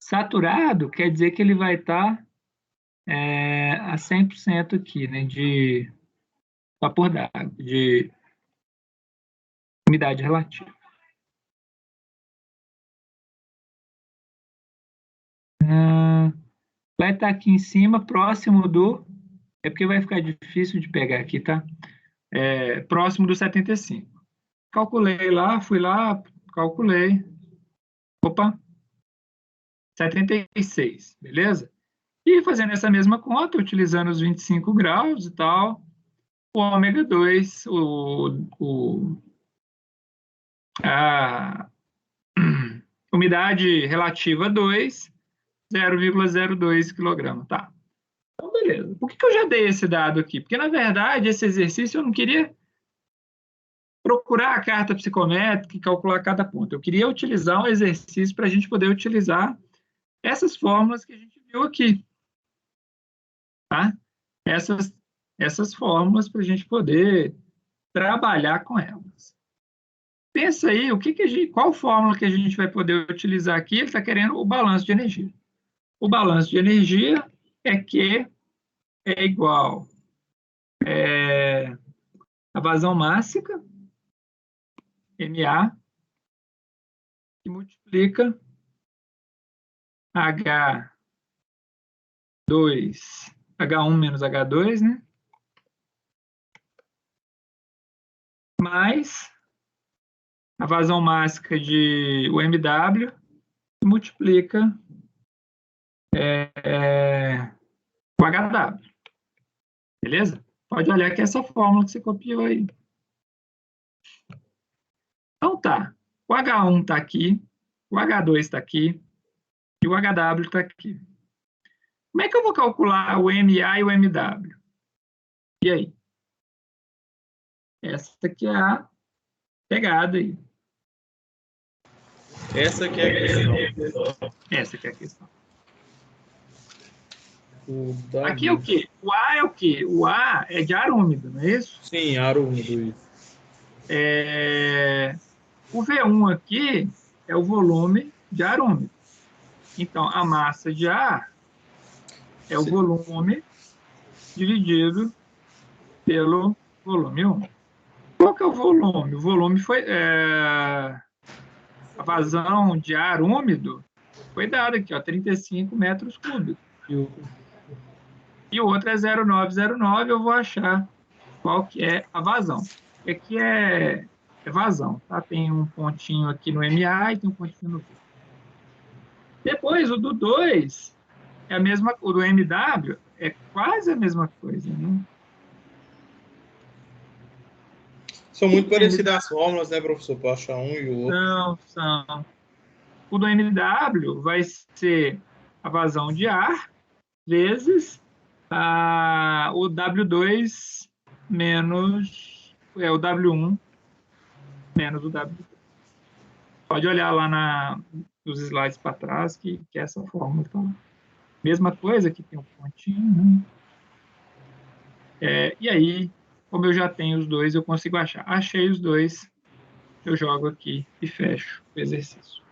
Saturado quer dizer que ele vai estar a 100% aqui, né, de vapor d'água, de umidade relativa. Vai estar aqui em cima, próximo do... É porque vai ficar difícil de pegar aqui, tá? Próximo do 75. Calculei lá, fui lá, calculei. Opa! 76, beleza? E fazendo essa mesma conta, utilizando os 25 graus e tal, o ômega 2, a umidade relativa 2, 0,02 kg, tá? Então, beleza. Por que eu já dei esse dado aqui? Porque, na verdade, esse exercício eu não queria procurar a carta psicométrica e calcular cada ponto. Eu queria utilizar um exercício para a gente poder utilizar essas fórmulas que a gente viu aqui, tá? Essas fórmulas para a gente poder trabalhar com elas. Pensa aí, qual fórmula que a gente vai poder utilizar aqui? Ele está querendo o balanço de energia. O balanço de energia é Q é igual a vazão mássica, MA, que multiplica H1 menos H2, né? Mais a vazão mássica de UMW, que multiplica o HW. Beleza? Pode olhar que é essa fórmula que você copiou aí. Então tá, o H1 está aqui, o H2 está aqui e o HW está aqui. Como é que eu vou calcular o MA e o MW? E aí? Essa aqui é a pegada aí. Essa aqui é a questão. Essa aqui é a questão. Aqui é o quê? O A é o quê? O A é de ar úmido, não é isso? Sim, ar úmido. O V1 aqui é o volume de ar úmido. Então, a massa de ar é o volume dividido pelo volume 1. Qual que é o volume? O volume foi... a vazão de ar úmido foi dada aqui, ó, 35 metros cúbicos. E o outro é 0,909, eu vou achar qual que é a vazão. Aqui é vazão, tá? Tem um pontinho aqui no MA e tem um pontinho no V. Depois, o do 2, é a mesma, o do MW é quase a mesma coisa, né? São muito parecidas as fórmulas, né, professor? Para achar um e o outro. São. O do MW vai ser a vazão de ar vezes o W2 menos o W1 menos o W2. Pode olhar lá nos slides para trás que essa fórmula está lá. Mesma coisa, aqui tem um pontinho. E aí, como eu já tenho os dois, eu consigo achar. Achei os dois, eu jogo aqui e fecho o exercício.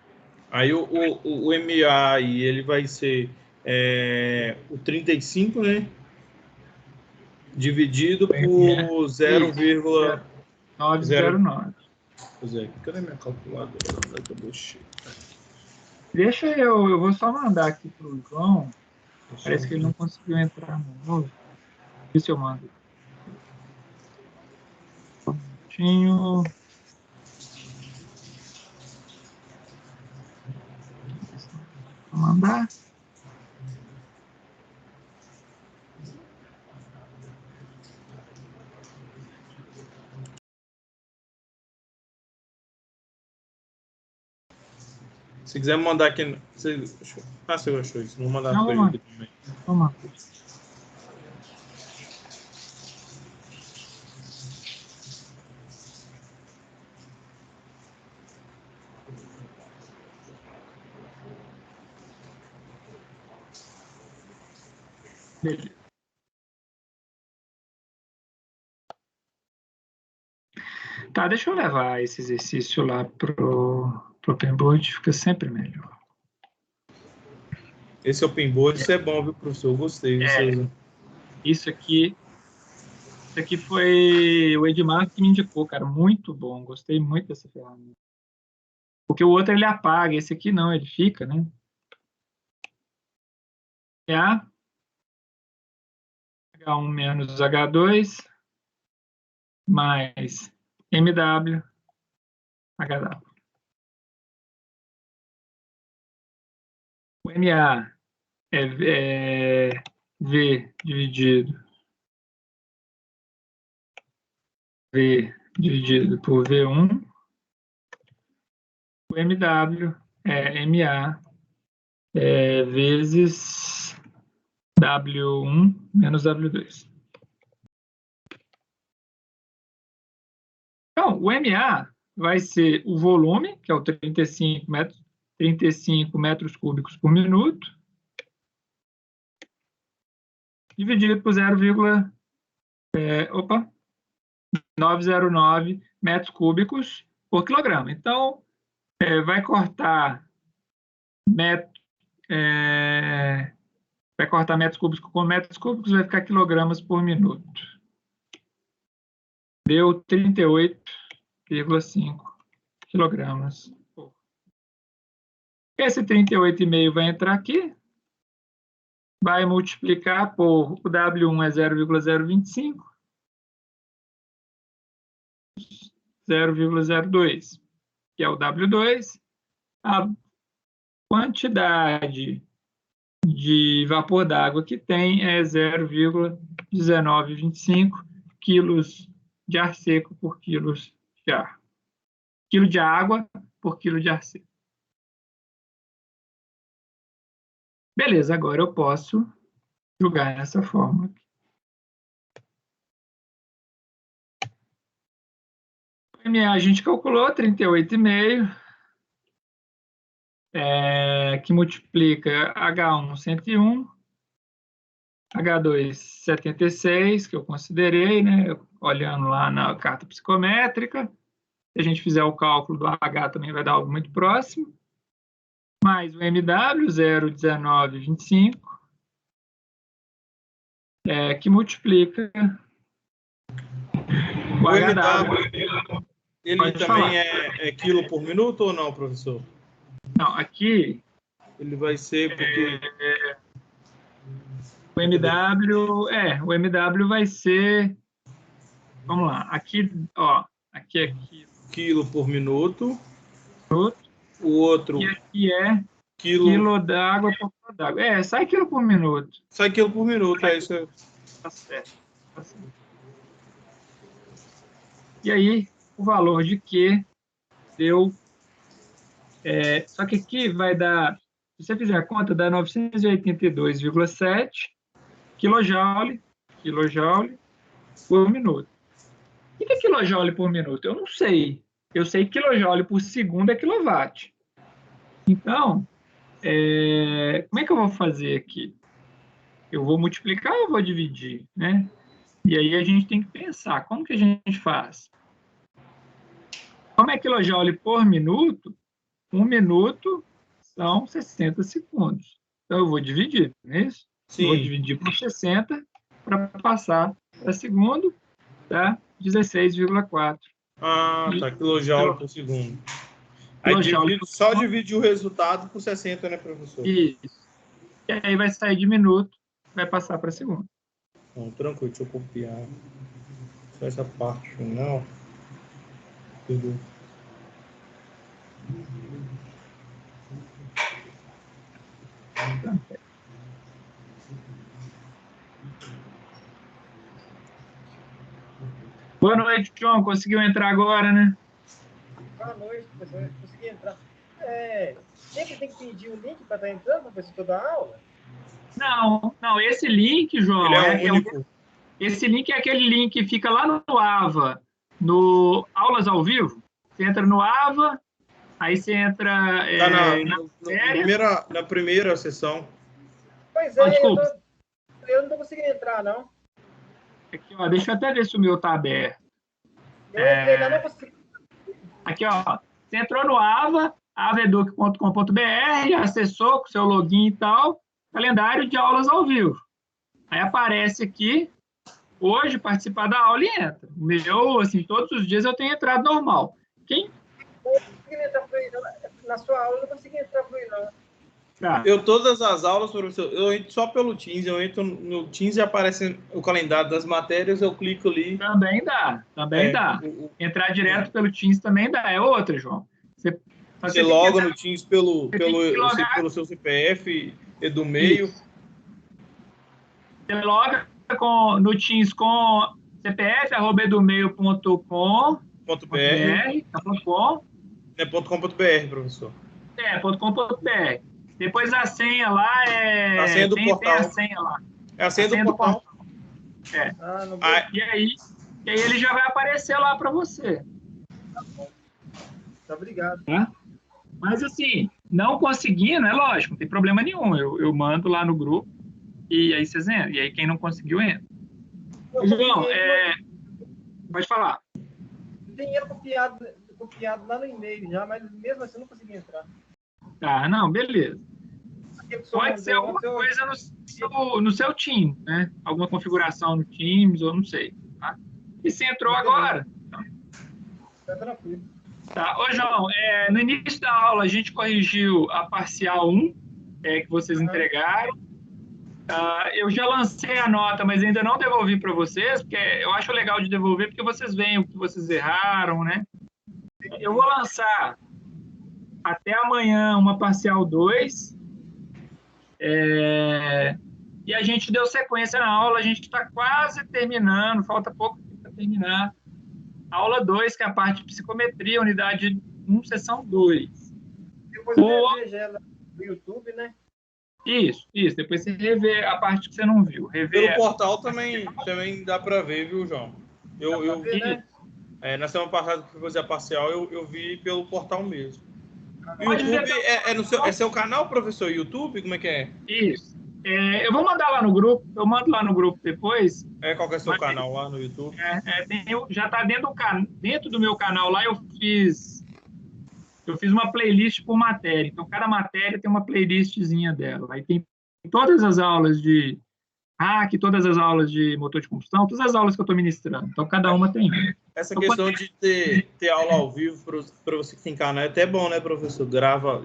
Aí o MA aí, ele vai ser o 35, né? Dividido por 0,909. Cadê minha calculadora? Deixa eu vou só mandar aqui para o João. Parece que ele não conseguiu entrar no novo. Isso eu mando. minutinho. Vou mandar. Se quiser mandar aqui... Você achou isso. Vou mandar para ele aqui também. Vamos lá. Beleza. Tá, deixa eu levar esse exercício lá pro OpenBoard, fica sempre melhor. Esse OpenBoard, isso é bom, viu, professor? Eu gostei. Isso aqui foi o Edmar que me indicou, cara, muito bom, gostei muito dessa ferramenta. Porque o outro ele apaga, esse aqui não, ele fica, né? H1 menos H2 mais MW HW. O MA é V dividido por V1. O MW é MA vezes W1 menos W2. Então, o MA vai ser o volume, que é o 35 metros cúbicos por minuto, dividido por 0,909 metros cúbicos por quilograma. Então, vai cortar metros cúbicos com metros cúbicos, vai ficar quilogramas por minuto. Deu 38,5 quilogramas. Esse 38,5 vai entrar aqui, vai multiplicar por o W1 é 0,025, 0,02, que é o W2. A quantidade de vapor d'água que tem é 0,1925 quilos de ar seco por quilos de ar. Quilo de água por quilo de ar seco. Beleza, agora eu posso jogar nessa fórmula. O MA a gente calculou 38,5, que multiplica H1 101, H2 76, que eu considerei, né, olhando lá na carta psicométrica. Se a gente fizer o cálculo do H, também vai dar algo muito próximo. Mais o MW, 0,1925, que multiplica o HW. Ele pode também é quilo por minuto ou não, professor? Não, aqui... Ele vai ser porque... o MW vai ser... Vamos lá, aqui, ó, aqui é quilo por minuto. O outro... E aqui é quilo d'água por quilo d'água. Sai quilo por minuto. Sai quilo por minuto, é isso. Tá certo. E aí, o valor de Q deu... só que aqui vai dar... Se você fizer a conta, dá 982,7 kJ por minuto. O que é kJ por minuto? Eu não sei. Eu sei que kJ por segundo é quilowatt. Então, como é que eu vou fazer aqui? Eu vou multiplicar ou eu vou dividir, né? E aí a gente tem que pensar, como que a gente faz? Como é quilojoule por minuto? 1 minuto são 60 segundos. Então, eu vou dividir, não é isso? Sim. Eu vou dividir por 60 para passar para segundo, tá? 16,4. Ah, tá. Quilojoule por segundo. Aí só divide o resultado por 60, né, professor? Isso. E aí vai sair de minuto, vai passar para segundo. Não, tranquilo, deixa eu copiar só essa parte final. Entendeu? Boa noite, João. Conseguiu entrar agora, né? Boa noite, professor. Eu consegui entrar. Sempre tem que pedir o link para estar entrando, professor, toda a aula? Não. Esse link, João, Ele é único. esse link é aquele link que fica lá no AVA, no Aulas ao Vivo. Você entra no AVA, aí você entra na primeira sessão. Pois Oh, é, desculpa. eu não estou conseguindo entrar, não. Aqui, ó, deixa eu até ver se o meu está aberto. Eu entrei lá, não consegui. Aqui, ó, você entrou no AVA, avaeduc.com.br, acessou com seu login e tal, calendário de aulas ao vivo. Aí aparece aqui, hoje, participar da aula e entra. O meu, assim, todos os dias eu tenho entrado normal. Quem? Eu não consegui entrar por aí, não. Na sua aula eu não consegui entrar por aí, não. Tá. Todas as aulas, professor, eu entro só pelo Teams, eu entro no Teams e aparece o calendário das matérias, eu clico ali. Também dá. Entrar direto pelo Teams também dá. É outra, João. Você loga no Teams pelo seu CPF e do meio. Isso. Você loga no Teams com CPF, @edumeio.com.br. É .com.br, professor. .com.br. Depois a senha lá A senha do portal. Tem a senha lá. É a senha do portal. E aí ele já vai aparecer lá para você. Tá bom. Tá, obrigado. Tá? Mas assim, não conseguindo, é lógico, não tem problema nenhum. Eu mando lá no grupo e aí vocês entram. E aí quem não conseguiu, entra. João, pode falar. Dinheiro copiado lá no e-mail já, mas mesmo assim eu não consegui entrar. Tá, não, beleza. Pode ser alguma coisa no seu time, né? Alguma configuração no Teams, ou não sei. Tá? E você entrou agora. Tá tranquilo. Tá. Ô, João, no início da aula a gente corrigiu a parcial 1, que vocês entregaram. Eu já lancei a nota, mas ainda não devolvi para vocês, porque eu acho legal de devolver, porque vocês veem o que vocês erraram, né? Eu vou lançar até amanhã uma parcial 2, e a gente deu sequência na aula, a gente está quase terminando, falta pouco para terminar. A aula 2, que é a parte de psicometria, unidade 1, sessão 2. Depois eu vejo ela no YouTube, né? Isso. Depois você revê a parte que você não viu. Pelo portal também dá para ver, viu, João? Eu vi, né? Na semana passada que eu fui fazer a parcial, eu vi pelo portal mesmo. Pode YouTube é seu canal, professor? YouTube? Como é que é? Isso. Eu vou mandar lá no grupo, eu mando lá no grupo depois. Qual que é seu canal lá no YouTube? Já está dentro do meu canal lá, eu fiz uma playlist por matéria. Então, cada matéria tem uma playlistzinha dela. Aí tem todas as aulas de hack, todas as aulas de motor de combustão, todas as aulas que eu estou ministrando. Então, cada uma tem. Essa questão de ter aula ao vivo para você que tem canal é até bom, né, professor?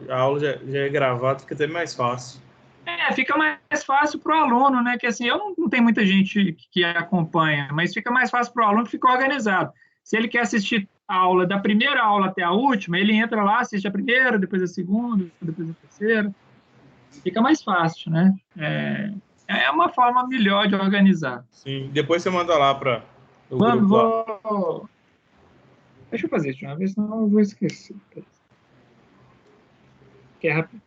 A aula já é gravada, fica até mais fácil. Fica mais fácil para o aluno, né? Que assim, eu não tenho muita gente que acompanha, mas fica mais fácil para o aluno que fica organizado. Se ele quer assistir a aula da primeira aula até a última, ele entra lá, assiste a primeira, depois a segunda, depois a terceira. Fica mais fácil, né? É uma forma melhor de organizar. Sim, depois você manda lá para o grupo lá. Deixa eu fazer isso de uma vez, senão eu vou esquecer. Que é rápido.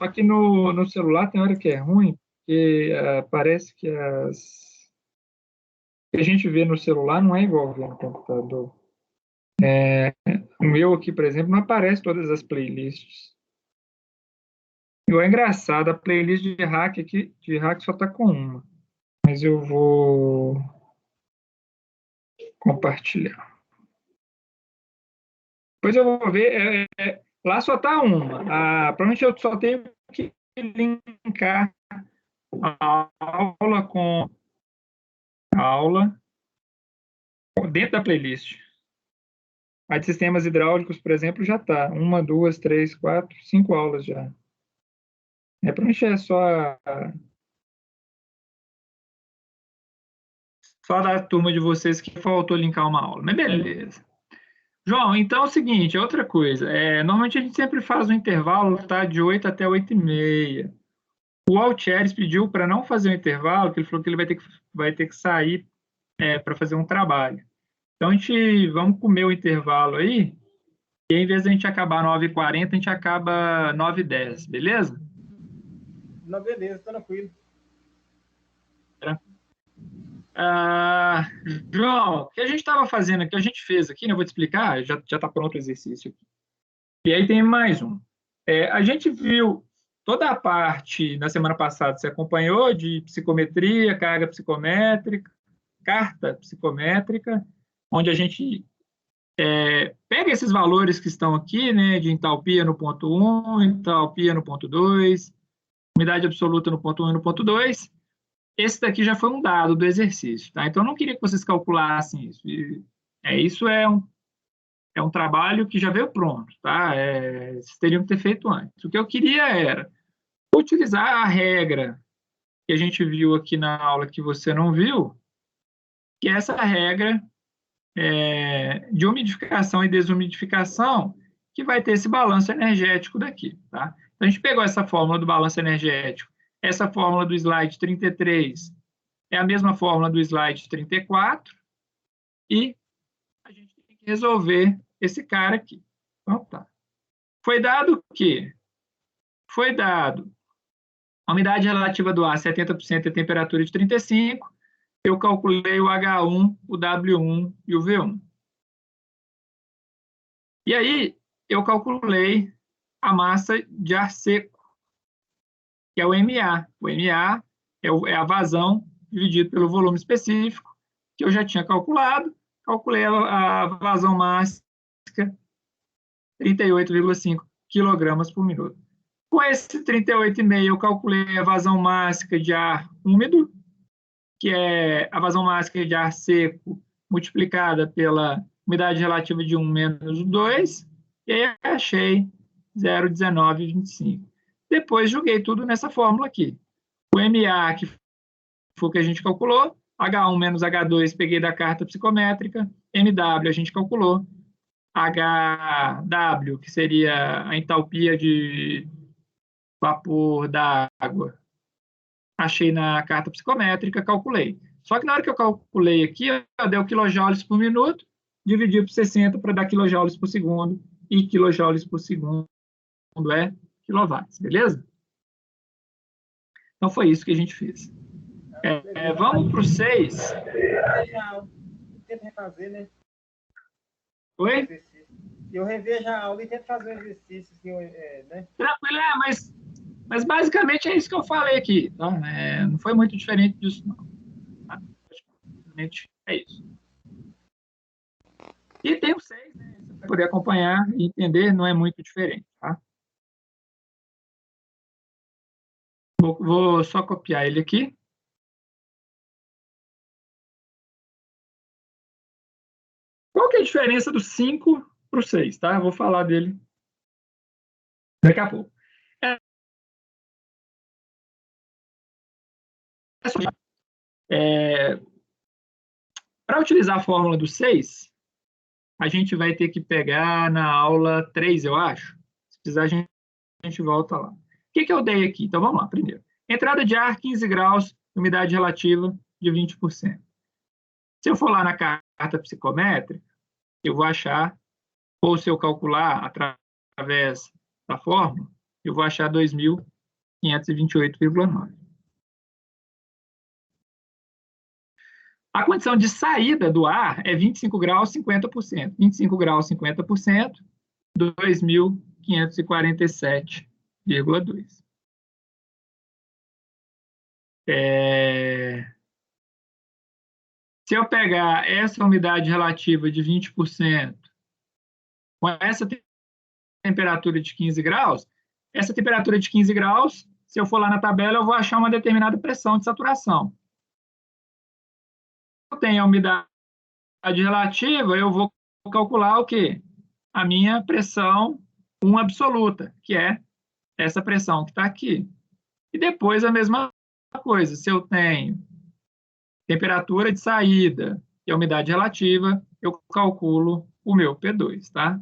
Aqui no celular tem hora que é ruim, porque parece que que a gente vê no celular não é igual ver no computador. O meu aqui, por exemplo, não aparece todas as playlists. E é engraçado, a playlist de hack aqui, só está com uma. Mas eu vou compartilhar. Depois eu vou ver. Lá só está uma. Provavelmente eu só tenho que linkar a aula com a aula dentro da playlist. A de sistemas hidráulicos, por exemplo, já está. 1, 2, 3, 4, 5 aulas já. Provavelmente é só Só da turma de vocês que faltou linkar uma aula, mas beleza. João, então é o seguinte, outra coisa, normalmente a gente sempre faz um intervalo, tá, de 8 até 8h30. O Altieres pediu para não fazer o intervalo, porque ele falou que ele vai ter que sair para fazer um trabalho. Então, vamos comer o intervalo aí, e em vez de a gente acabar 9h40, a gente acaba 9h10, beleza? Não, beleza, tranquilo. João, o que a gente estava fazendo aqui, a gente fez aqui, né? Eu vou te explicar, já está pronto o exercício aqui. E aí tem mais um. A gente viu toda a parte, na semana passada, você acompanhou, de psicometria, carga psicométrica, carta psicométrica, onde a gente pega esses valores que estão aqui, né, de entalpia no ponto 1, entalpia no ponto 2, umidade absoluta no ponto 1 e no ponto 2. Esse daqui já foi um dado do exercício, tá? Então, eu não queria que vocês calculassem isso. Isso é um trabalho que já veio pronto, tá? Vocês teriam que ter feito antes. O que eu queria era utilizar a regra que a gente viu aqui na aula que você não viu, que é essa regra de umidificação e desumidificação, que vai ter esse balanço energético daqui, tá? Então, a gente pegou essa fórmula do balanço energético, essa fórmula do slide 33 é a mesma fórmula do slide 34, e a gente tem que resolver esse cara aqui. Então, tá. Foi dado a umidade relativa do ar 70% e a temperatura de 35, eu calculei o H1, o W1 e o V1. E aí, eu calculei a massa de ar seco, que é o MA. O MA é a vazão dividido pelo volume específico, que eu já tinha calculado. Calculei a vazão máxima, 38,5 kg por minuto. Com esse 38,5, eu calculei a vazão máxima de ar úmido, que é a vazão máxima de ar seco multiplicada pela umidade relativa de 1 menos 2, e aí achei 0,1925. Depois joguei tudo nessa fórmula aqui. O MA, que foi o que a gente calculou, H1 menos H2 peguei da carta psicométrica, MW a gente calculou, HW, que seria a entalpia de vapor da água, achei na carta psicométrica, calculei. Só que na hora que eu calculei aqui, eu dei o quilojoules por minuto, dividi por 60 para dar quilojoules por segundo, e quilojoules por segundo é quilowatts, beleza? Então foi isso que a gente fez. Vamos para o 6. Tento refazer, né? Oi? Eu revejo a aula e tento fazer o exercício, né? Tranquilo, mas basicamente é isso que eu falei aqui, tá? Não foi muito diferente disso, não. Tá? Basicamente é isso. E tem o 6, né? Você vai poder acompanhar e entender, não é muito diferente, tá? Vou só copiar ele aqui. Qual que é a diferença do 5 para o 6, tá? Eu vou falar dele daqui a pouco. Para utilizar a fórmula do 6, a gente vai ter que pegar na aula 3, eu acho. Se precisar, a gente volta lá. O que eu dei aqui? Então, vamos lá, primeiro. Entrada de ar, 15 graus, umidade relativa de 20%. Se eu for lá na carta psicométrica, eu vou achar, ou se eu calcular através da fórmula, eu vou achar 2.528,9. A condição de saída do ar é 25 graus, 50%. 25 graus, 50%, 2.547,2. Se eu pegar essa umidade relativa de 20% com essa temperatura de 15 graus, essa temperatura de 15 graus, se eu for lá na tabela, eu vou achar uma determinada pressão de saturação. Se eu tenho a umidade relativa, eu vou calcular o quê? A minha pressão 1 absoluta, que é essa pressão que está aqui. E depois a mesma coisa, se eu tenho temperatura de saída e a umidade relativa, eu calculo o meu P2, tá?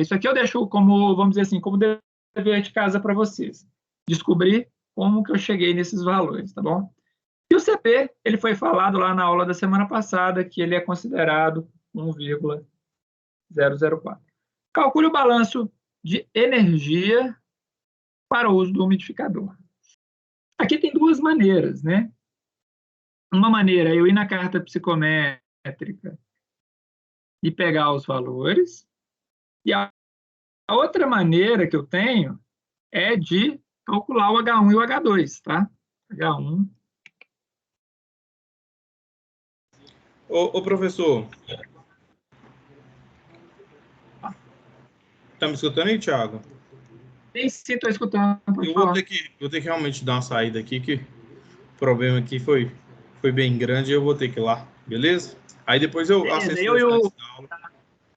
Isso aqui eu deixo como, vamos dizer assim, como dever de casa para vocês. Descobrir como que eu cheguei nesses valores, tá bom? E o CP, ele foi falado lá na aula da semana passada, que ele é considerado 1,004. Calcule o balanço de energia para o uso do umidificador. Aqui tem duas maneiras, né? Uma maneira é eu ir na carta psicométrica e pegar os valores, e a outra maneira que eu tenho é de calcular o H1 e o H2, tá? H1. Ô professor, tá me escutando aí, Thiago? Nem se estou escutando, pode Eu falar. vou ter que realmente dar uma saída aqui, que o problema aqui foi bem grande e eu vou ter que ir lá, beleza? Aí depois eu Beleza, acesso o eu e restante o... da aula.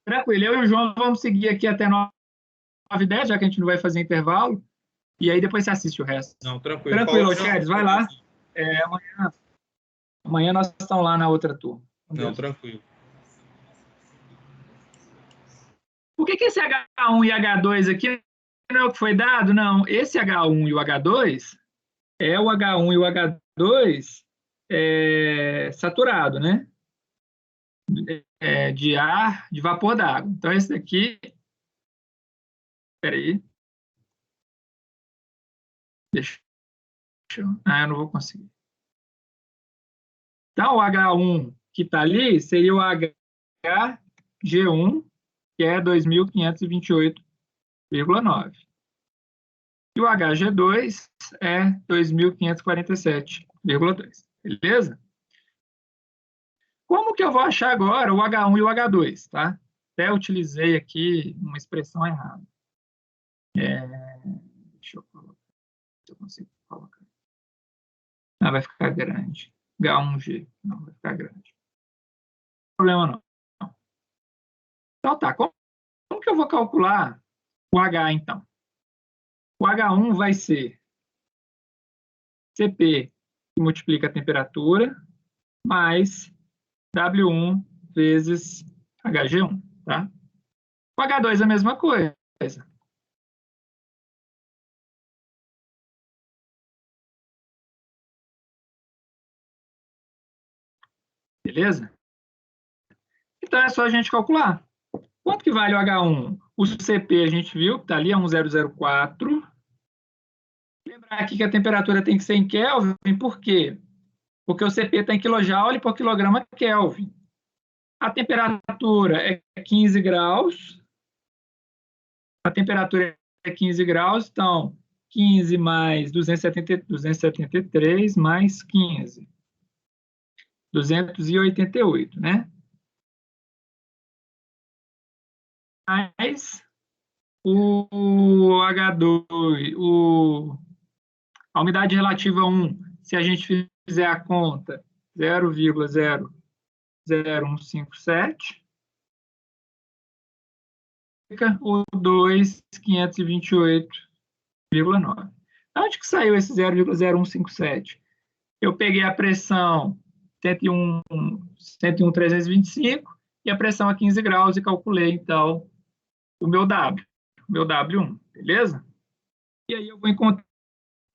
Tranquilo, eu e o João vamos seguir aqui até 9h10, já que a gente não vai fazer intervalo, e aí depois você assiste o resto. Não, tranquilo. Tranquilo, Falou, Altiades, não, vai lá. Amanhã nós estamos lá na outra turma. Com não, Deus. tranquilo. Por que esse H1 e H2 aqui não é o que foi dado? Não, esse H1 e o H2 é o H1 e o H2 saturado, né? De ar, de vapor d'água. Então, esse daqui... Espera aí. Deixa eu... eu não vou conseguir. Então, o H1 que está ali seria o HG1, que é 2.528,9. E o HG2 é 2.547,2. Beleza? Como que eu vou achar agora o H1 e o H2, tá? Até utilizei aqui uma expressão errada. Deixa eu colocar, se eu consigo colocar. Vai ficar grande. H1G, não vai ficar grande. Não tem problema não. Então tá, como que eu vou calcular o H, então? O H1 vai ser CP, que multiplica a temperatura, mais W1 vezes HG1, tá? O H2 é a mesma coisa. Beleza? Então é só a gente calcular. Quanto que vale o H1? O CP a gente viu que está ali, é 1,004. Lembrar aqui que a temperatura tem que ser em Kelvin, por quê? Porque o CP está em kJ por quilograma Kelvin. A temperatura é 15 graus. A temperatura é 15 graus, então 15 mais 273 mais 15. 288, né? Mais o H2, a umidade relativa 1, se a gente fizer a conta, 0,00157, fica o 2, 528,9. Onde que saiu esse 0,0157? Eu peguei a pressão 101,325 e a pressão a 15 graus e calculei, então, o meu W1, beleza? E aí eu vou encontrar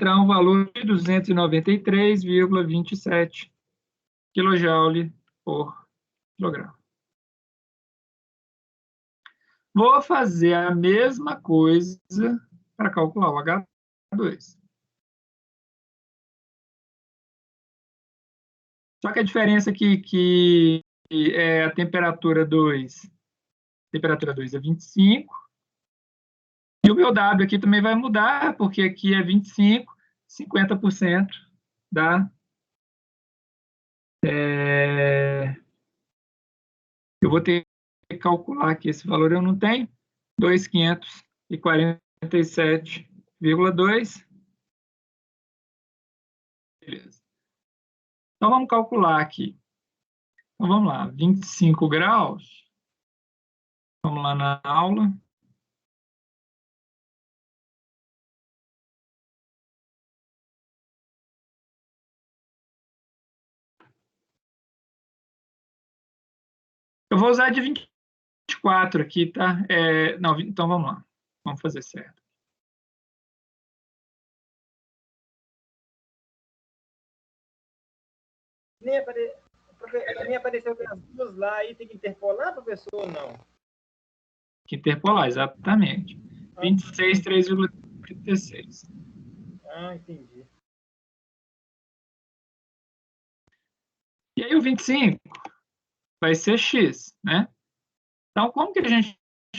um valor de 293,27 kJ por quilograma. Vou fazer a mesma coisa para calcular o H2. Só que a diferença aqui que é a temperatura 2 é 25, e o meu W aqui também vai mudar, porque aqui é 25, 50% da... eu vou ter que calcular aqui esse valor, eu não tenho, 2.547,2. Beleza. Então, vamos calcular aqui. Então, vamos lá, 25 graus. Vamos lá na aula. Eu vou usar de 24 aqui, tá? Não, então vamos lá. Vamos fazer certo. Nem apareceu as duas lá, aí tem que interpolar, professor, ou não? Que interpolar, exatamente. 26, 3,36. Ah, entendi. E aí o 25 vai ser x, né? Então, como que a gente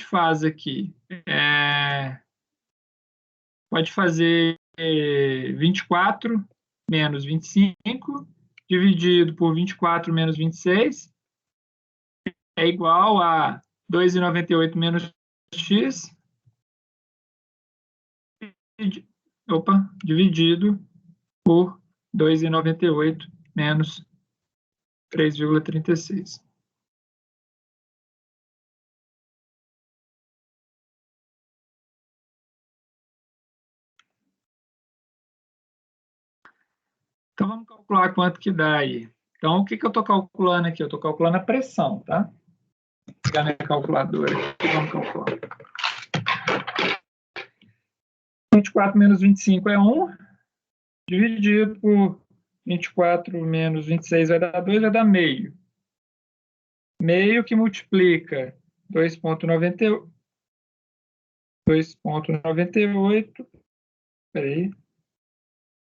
faz aqui? Pode fazer 24 menos 25, dividido por 24 menos 26, é igual a 2,98 menos x, dividido por 2,98 menos 3,36. Então, vamos calcular quanto que dá aí. Então, o que eu estou calculando aqui? Eu estou calculando a pressão, tá? Vou pegar minha calculadora aqui, vamos calcular. 24 menos 25 é 1, dividido por 24 menos 26 vai dar 2, vai dar meio. Meio que multiplica 2,98, peraí,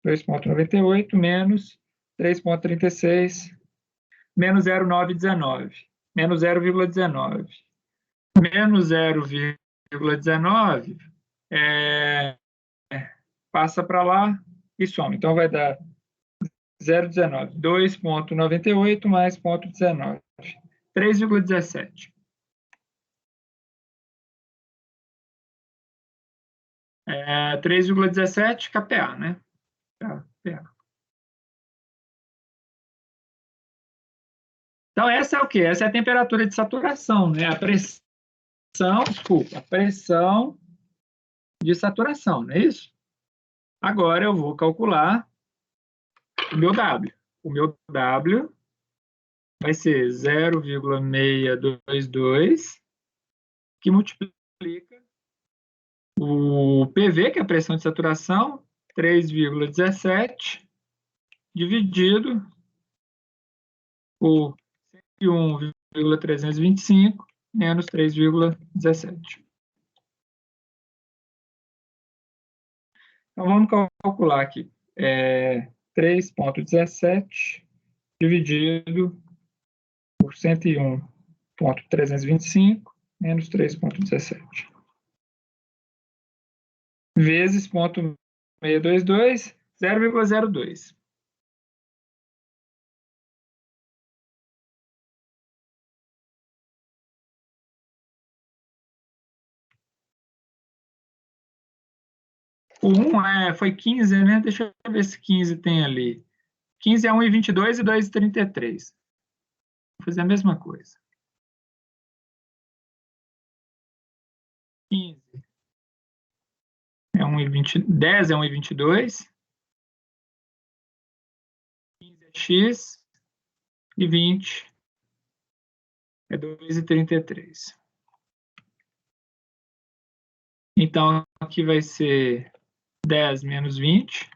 2,98 menos 3,36, menos 0,919, menos 0,19. Menos 0,19 passa para lá e soma. Então, vai dar 0,19. 2,98 mais 0,19. 3,17. 3,17 kPa, né? kPa. Então, essa é o quê? Essa é a temperatura de saturação, né? A pressão de saturação, não é isso? Agora eu vou calcular o meu W. O meu W vai ser 0,622, que multiplica o PV, que é a pressão de saturação, 3,17, dividido por 101,325, menos 3,17. Então, vamos calcular aqui. 3,17 dividido por 101,325, menos 3,17. Vezes 0,622, 0,02. O 1 foi 15, né? Deixa eu ver se 15 tem ali. 15 é 1,22 e 2,33. Vou fazer a mesma coisa. 15 é 1,20, 10 é 1,22. 15 é x e 20 é 2,33. Então, aqui vai ser 10 menos 20.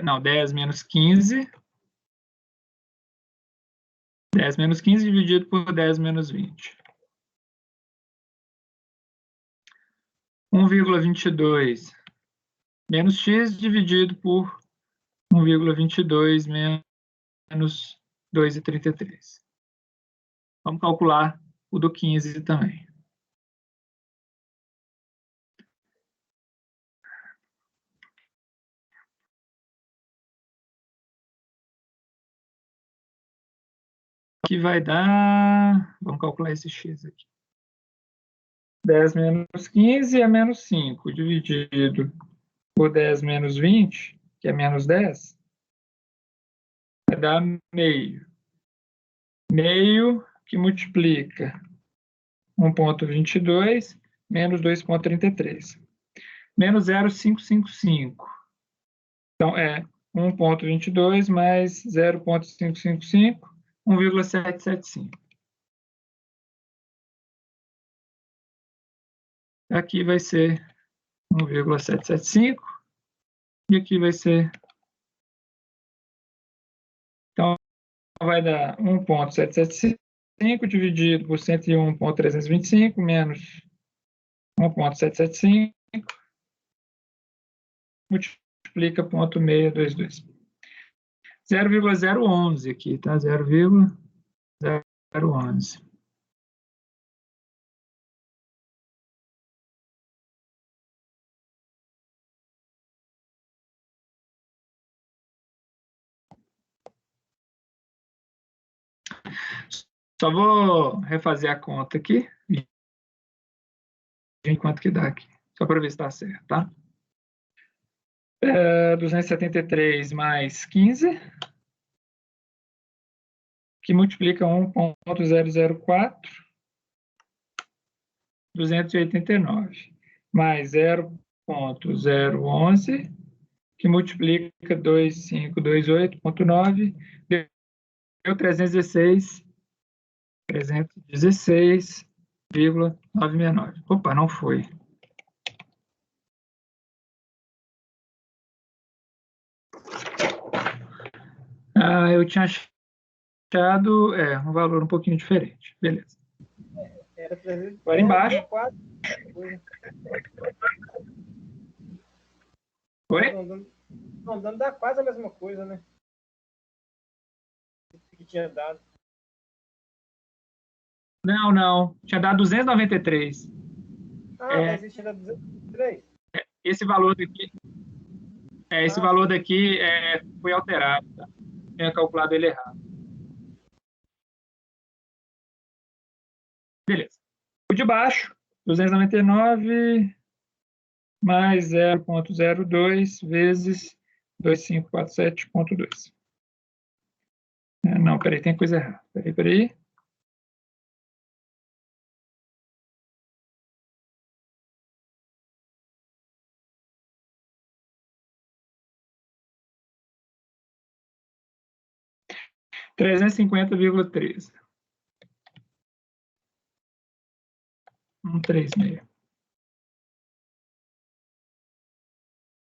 Não, 10 menos 15. 10 menos 15 dividido por 10 menos 20. 1,22 menos x dividido por 1,22 menos 2,33. Vamos calcular o do 15 também. Que vai dar... Vamos calcular esse x aqui. 10 menos 15 é menos 5, dividido por 10 menos 20, que é menos 10, vai dar meio. Meio que multiplica 1,22 menos 2,33. Menos 0,555. Então, é 1,22 mais 0,555, 1,775. Aqui vai ser 1,775 e aqui vai ser... Então, vai dar 1,775 dividido por 101,325 menos 1,775, multiplica 0,622. 0,011 aqui, tá? 0,011. Só vou refazer a conta aqui, enquanto que dá aqui, só para ver se está certo, tá? 273 mais 15, que multiplica 1,004, 289, mais 0,011, que multiplica 2528,9, deu 316,969. Opa, não foi. Eu tinha achado um valor um pouquinho diferente. Beleza. Era 300. Agora embaixo. Oi? Não, dá quase a mesma coisa, né? Que tinha dado. Não. Tinha dado 293. Mas você tinha dado 203? Esse valor daqui... esse valor daqui foi alterado, tá? Tinha calculado ele errado. Beleza. O de baixo, 299 mais 0,02 vezes 2547,2. Não, peraí, tem coisa errada. Peraí. R$ 350,13. 136.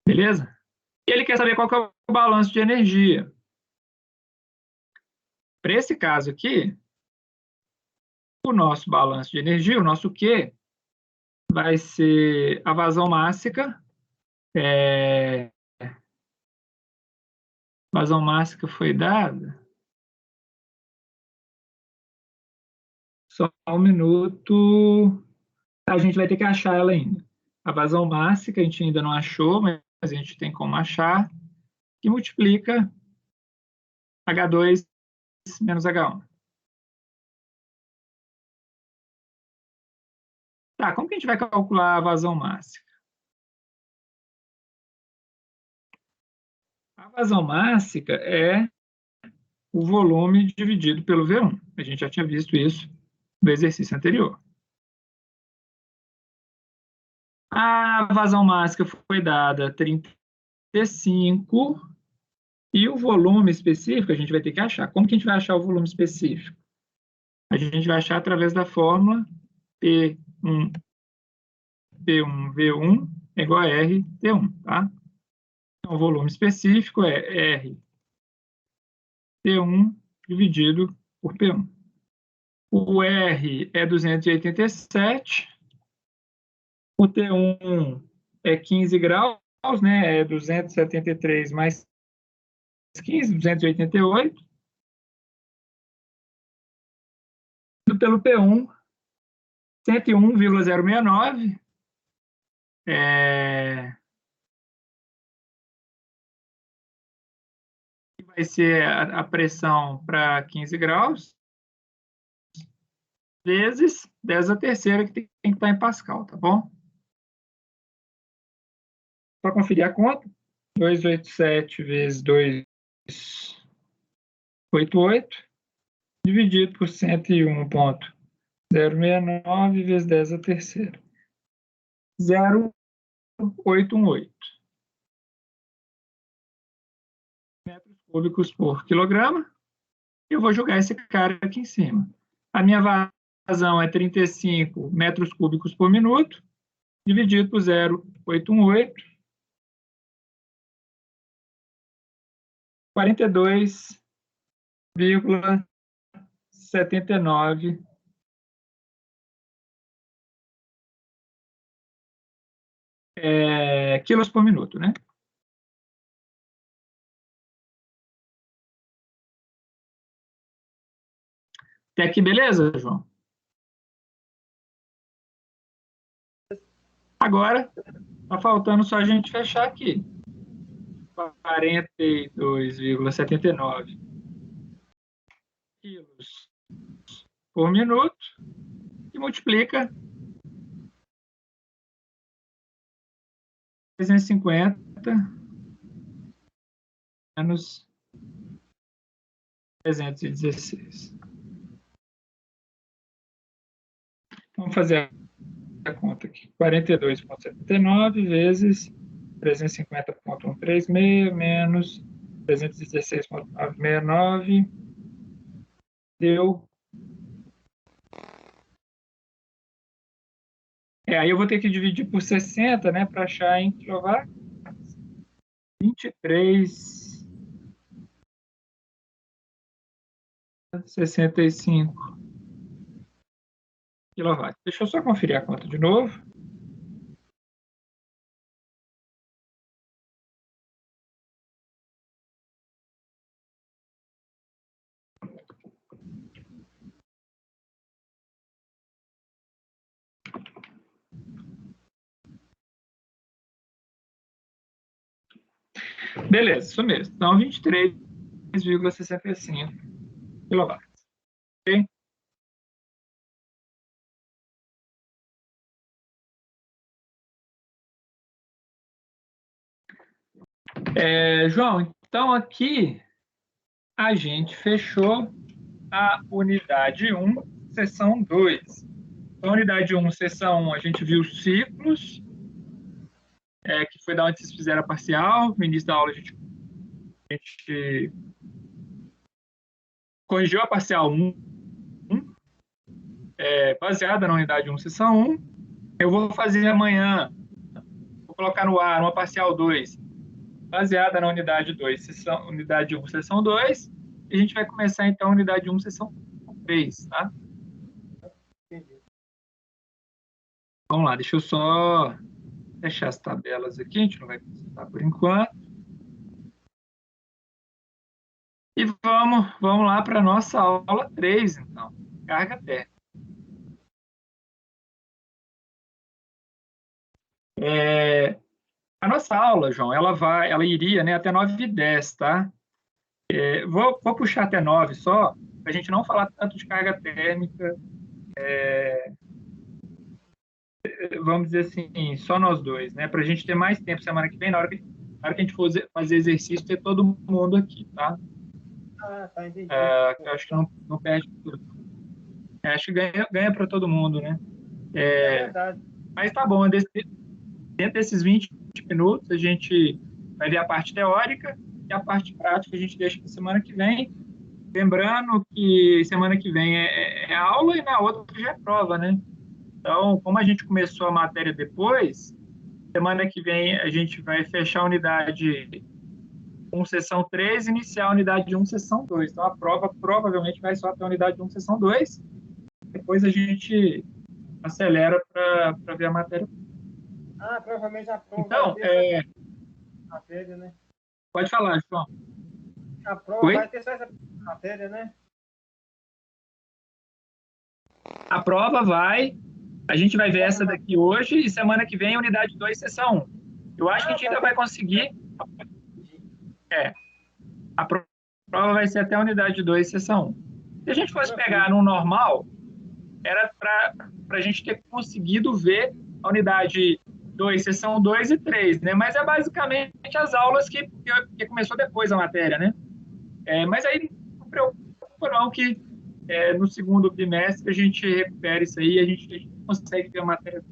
Beleza? E ele quer saber qual que é o balanço de energia. Para esse caso aqui, o nosso balanço de energia, o nosso Q, vai ser a vazão mássica. Vazão mássica foi dada. Só um minuto. A gente vai ter que achar ela ainda. A vazão mássica a gente ainda não achou, mas a gente tem como achar, que multiplica H2 menos H1. Tá, como que a gente vai calcular a vazão mássica? A vazão mássica é o volume dividido pelo V1. A gente já tinha visto isso no exercício anterior. A vazão mássica foi dada 35 e o volume específico a gente vai ter que achar. Como que a gente vai achar o volume específico? A gente vai achar através da fórmula P1 V1 é igual a R T1, tá? Então, o volume específico é R T1 dividido por P1. O R é 287, o T1 é 15 graus, né? É 273 mais 15, 288. Pelo P1, 101,069. Vai ser a pressão para 15 graus, vezes 10 a terceira, que tem que estar em Pascal, tá bom? Para conferir a conta, 287 vezes 288, dividido por 101,069 vezes 10 a terceira. 0,818 metros cúbicos por quilograma. eu vou jogar esse cara aqui em cima. A minha vazão é 35 metros cúbicos por minuto, dividido por 0,818, 42,79 quilos por minuto, né? Até aqui, beleza, João? Agora, está faltando só a gente fechar aqui. 42,79 quilos por minuto e multiplica 350 menos 316. Vamos fazer a conta aqui. 42,79 vezes 350,136 menos 316,969 deu. Aí eu vou ter que dividir por 60, né, para achar em quilowatts. 23,65 quilowatts. Deixa eu só conferir a conta de novo. Beleza, isso mesmo. Então, 23,65 quilowatts. Ok? João, então aqui a gente fechou a unidade 1, seção 2. Então, a unidade 1, seção 1, a gente viu os ciclos, que foi da onde vocês fizeram a parcial. No início da aula a gente corrigiu a parcial 1, baseada na unidade 1, seção 1. Eu vou fazer amanhã, vou colocar no ar uma parcial 2, baseada na unidade 2, unidade 1, seção 2. E a gente vai começar, então, a unidade 1, seção 3, tá? Vamos lá, deixa eu só fechar as tabelas aqui, a gente não vai precisar por enquanto. E vamos lá para a nossa aula 3, então, carga térmica. A nossa aula, João, ela iria, né, até 9h10, tá? Vou puxar até 9 só, para a gente não falar tanto de carga térmica, vamos dizer assim, só nós dois, né? Para a gente ter mais tempo semana que vem, na hora que a gente for fazer exercício, ter todo mundo aqui, tá? Tá, entendi. Eu acho que não perde tudo. Acho que ganha para todo mundo, né? É verdade. Mas tá bom, dentro desses 20 minutos, a gente vai ver a parte teórica e a parte prática a gente deixa para semana que vem. Lembrando que semana que vem é aula e na outra já é prova, né? Então, como a gente começou a matéria depois, semana que vem a gente vai fechar a unidade 1, seção 3, e iniciar a unidade 1, seção 2. Então, a prova provavelmente vai só até a unidade 1, seção 2. Depois a gente acelera para ver a matéria. Provavelmente a prova Então, vai ter matéria, né? pode falar, João. A prova Oi? vai ter só essa matéria, né? A prova a gente vai ver essa daqui hoje e semana que vem unidade 2, seção 1. Eu acho que a gente ainda vai conseguir. A prova vai ser até a unidade 2, seção 1. Se a gente fosse pegar no normal, era para a gente ter conseguido ver a unidade 2, seção 2 e 3, né? Mas é basicamente as aulas que começou depois a matéria, né? Mas aí não preocupa não que no segundo bimestre a gente recupera isso aí e a gente consegue ver a matéria.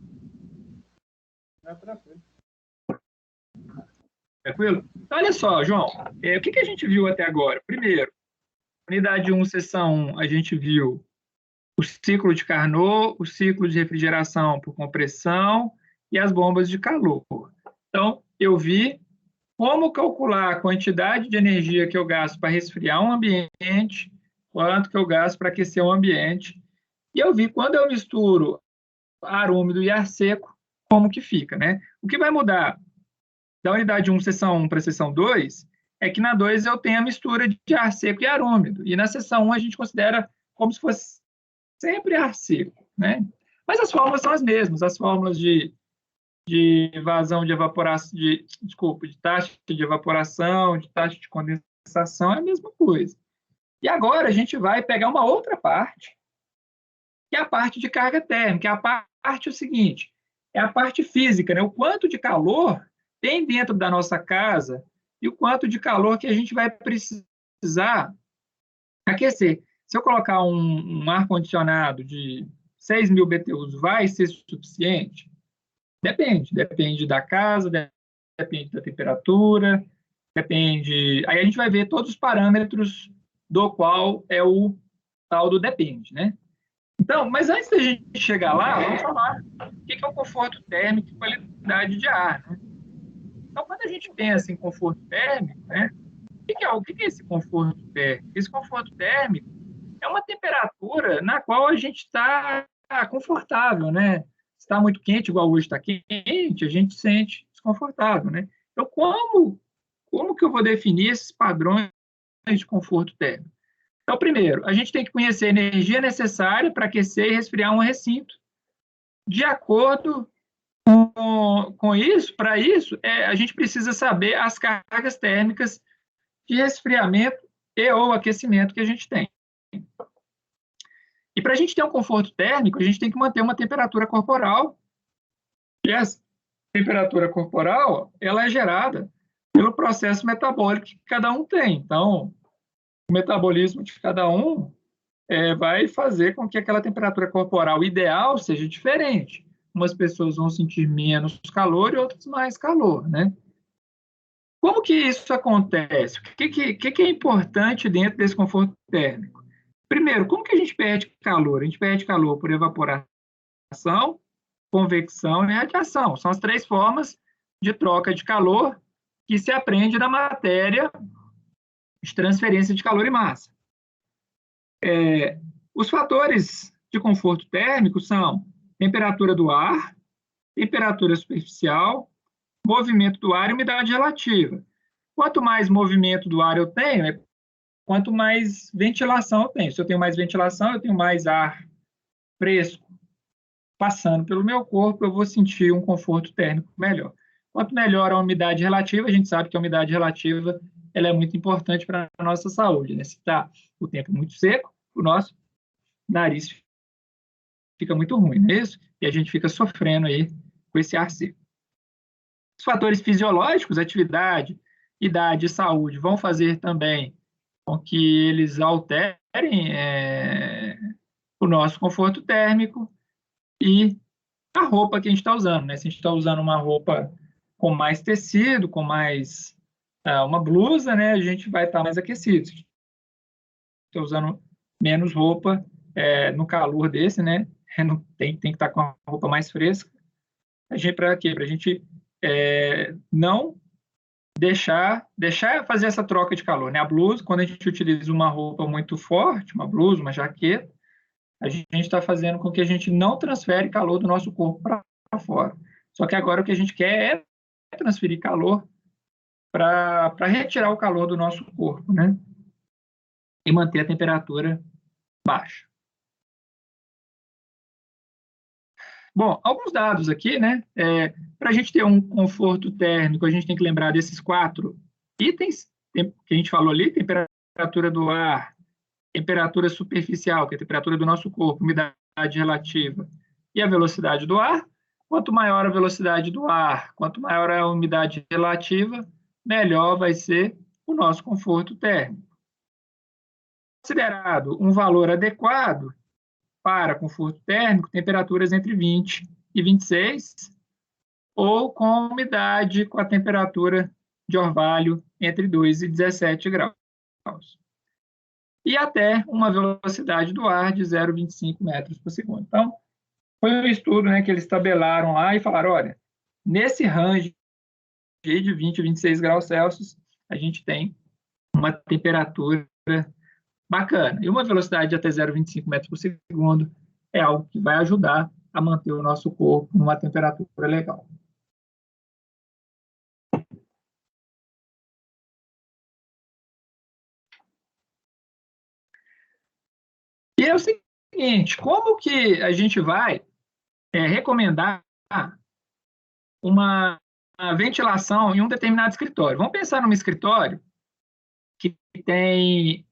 Tranquilo. Tranquilo? Então, olha só, João, o que a gente viu até agora? Primeiro, Unidade 1, seção 1, a gente viu o ciclo de Carnot, o ciclo de refrigeração por compressão e as bombas de calor. Então, eu vi como calcular a quantidade de energia que eu gasto para resfriar um ambiente, quanto que eu gasto para aquecer um ambiente. E eu vi quando eu misturo ar úmido e ar seco, como que fica, né? O que vai mudar da unidade 1, seção 1 para a seção 2 é que na 2 eu tenho a mistura de ar seco e ar úmido. E na seção 1 a gente considera como se fosse sempre ar seco, né? Mas as fórmulas são as mesmas, as fórmulas de vazão de evaporação, de taxa de evaporação, de taxa de condensação, é a mesma coisa. E agora a gente vai pegar uma outra parte, que é a parte de carga térmica. A parte é o seguinte, é a parte física, né? O quanto de calor tem dentro da nossa casa e o quanto de calor que a gente vai precisar aquecer. Se eu colocar um ar-condicionado de 6.000 BTUs, vai ser suficiente? Depende da casa, depende da temperatura, depende... Aí a gente vai ver todos os parâmetros do qual é o tal do depende, né? Então, mas antes da gente chegar lá, vamos falar o que é o conforto térmico e qualidade de ar, né? Então, quando a gente pensa em conforto térmico, né? O que é esse conforto térmico? Esse conforto térmico é uma temperatura na qual a gente está confortável, né? Está muito quente, igual hoje está quente, a gente se sente desconfortável, né? Então, como que eu vou definir esses padrões de conforto térmico? Então, primeiro, a gente tem que conhecer a energia necessária para aquecer e resfriar um recinto. De acordo com isso, para isso, a gente precisa saber as cargas térmicas de resfriamento e ou aquecimento que a gente tem. E para a gente ter um conforto térmico, a gente tem que manter uma temperatura corporal. E essa temperatura corporal, ela é gerada pelo processo metabólico que cada um tem. Então, o metabolismo de cada um vai fazer com que aquela temperatura corporal ideal seja diferente. Umas pessoas vão sentir menos calor e outras mais calor, né? Como que isso acontece? O que é importante dentro desse conforto térmico? Primeiro, como que a gente perde calor? A gente perde calor por evaporação, convecção e radiação. São as três formas de troca de calor que se aprende na matéria de transferência de calor e massa. Os fatores de conforto térmico são temperatura do ar, temperatura superficial, movimento do ar e umidade relativa. Quanto mais movimento do ar eu tenho, quanto mais ventilação eu tenho. Se eu tenho mais ventilação, eu tenho mais ar fresco passando pelo meu corpo, eu vou sentir um conforto térmico melhor. Quanto melhor a umidade relativa, a gente sabe que a umidade relativa ela é muito importante para a nossa saúde, né? Se está o tempo muito seco, o nosso nariz fica muito ruim, não é isso? E a gente fica sofrendo aí com esse ar seco. Os fatores fisiológicos, atividade, idade e saúde, vão fazer também com que eles alterem o nosso conforto térmico e a roupa que a gente está usando, né? Se a gente está usando uma roupa com mais tecido, com mais uma blusa, né? A gente vai estar mais aquecido. Se está usando menos roupa no calor desse, né? Tem que estar com a roupa mais fresca. A gente para quê? Para a gente não deixar fazer essa troca de calor, né? A blusa, quando a gente utiliza uma roupa muito forte, uma blusa, uma jaqueta, a gente está fazendo com que a gente não transfere calor do nosso corpo para fora. Só que agora o que a gente quer é transferir calor para retirar o calor do nosso corpo, né? E manter a temperatura baixa. Bom, alguns dados aqui, né? Para a gente ter um conforto térmico, a gente tem que lembrar desses 4 itens que a gente falou ali: temperatura do ar, temperatura superficial, que é a temperatura do nosso corpo, umidade relativa e a velocidade do ar. Quanto maior a velocidade do ar, quanto maior a umidade relativa, melhor vai ser o nosso conforto térmico. Considerado um valor adequado para conforto térmico, temperaturas entre 20 e 26, ou com umidade com a temperatura de orvalho entre 2 e 17 graus. e até uma velocidade do ar de 0,25 metros por segundo. Então, foi um estudo, né, que eles tabelaram lá e falaram, olha, nesse range de 20 a 26 graus Celsius, a gente tem uma temperatura bacana. E uma velocidade de até 0,25 metros por segundo é algo que vai ajudar a manter o nosso corpo numa temperatura legal. E é o seguinte, como que a gente vai recomendar uma ventilação em um determinado escritório? Vamos pensar num escritório que tem...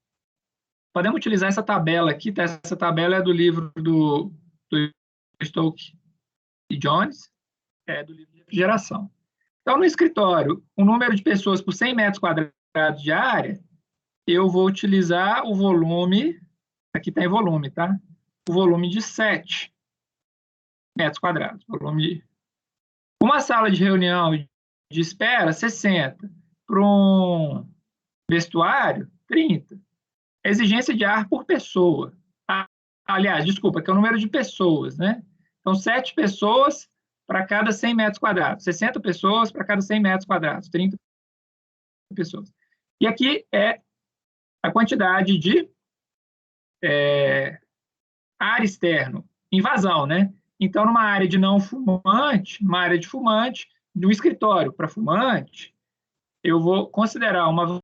Podemos utilizar essa tabela aqui, tá? Essa tabela é do livro do Stokes e Jones, do livro de refrigeração. Então, no escritório, o número de pessoas por 100 metros quadrados de área, eu vou utilizar o volume, aqui está em volume, tá? O volume de 7 metros quadrados. Volume de... Uma sala de reunião de espera, 60. Para um vestuário, 30. Exigência de ar por pessoa. Aliás, desculpa, que é o número de pessoas, né? Então, 7 pessoas para cada 100 metros quadrados. 60 pessoas para cada 100 metros quadrados. 30 pessoas. E aqui é a quantidade de ar externo, invasão, né? Então, numa área de não fumante, uma área de fumante, de um escritório para fumante, eu vou considerar uma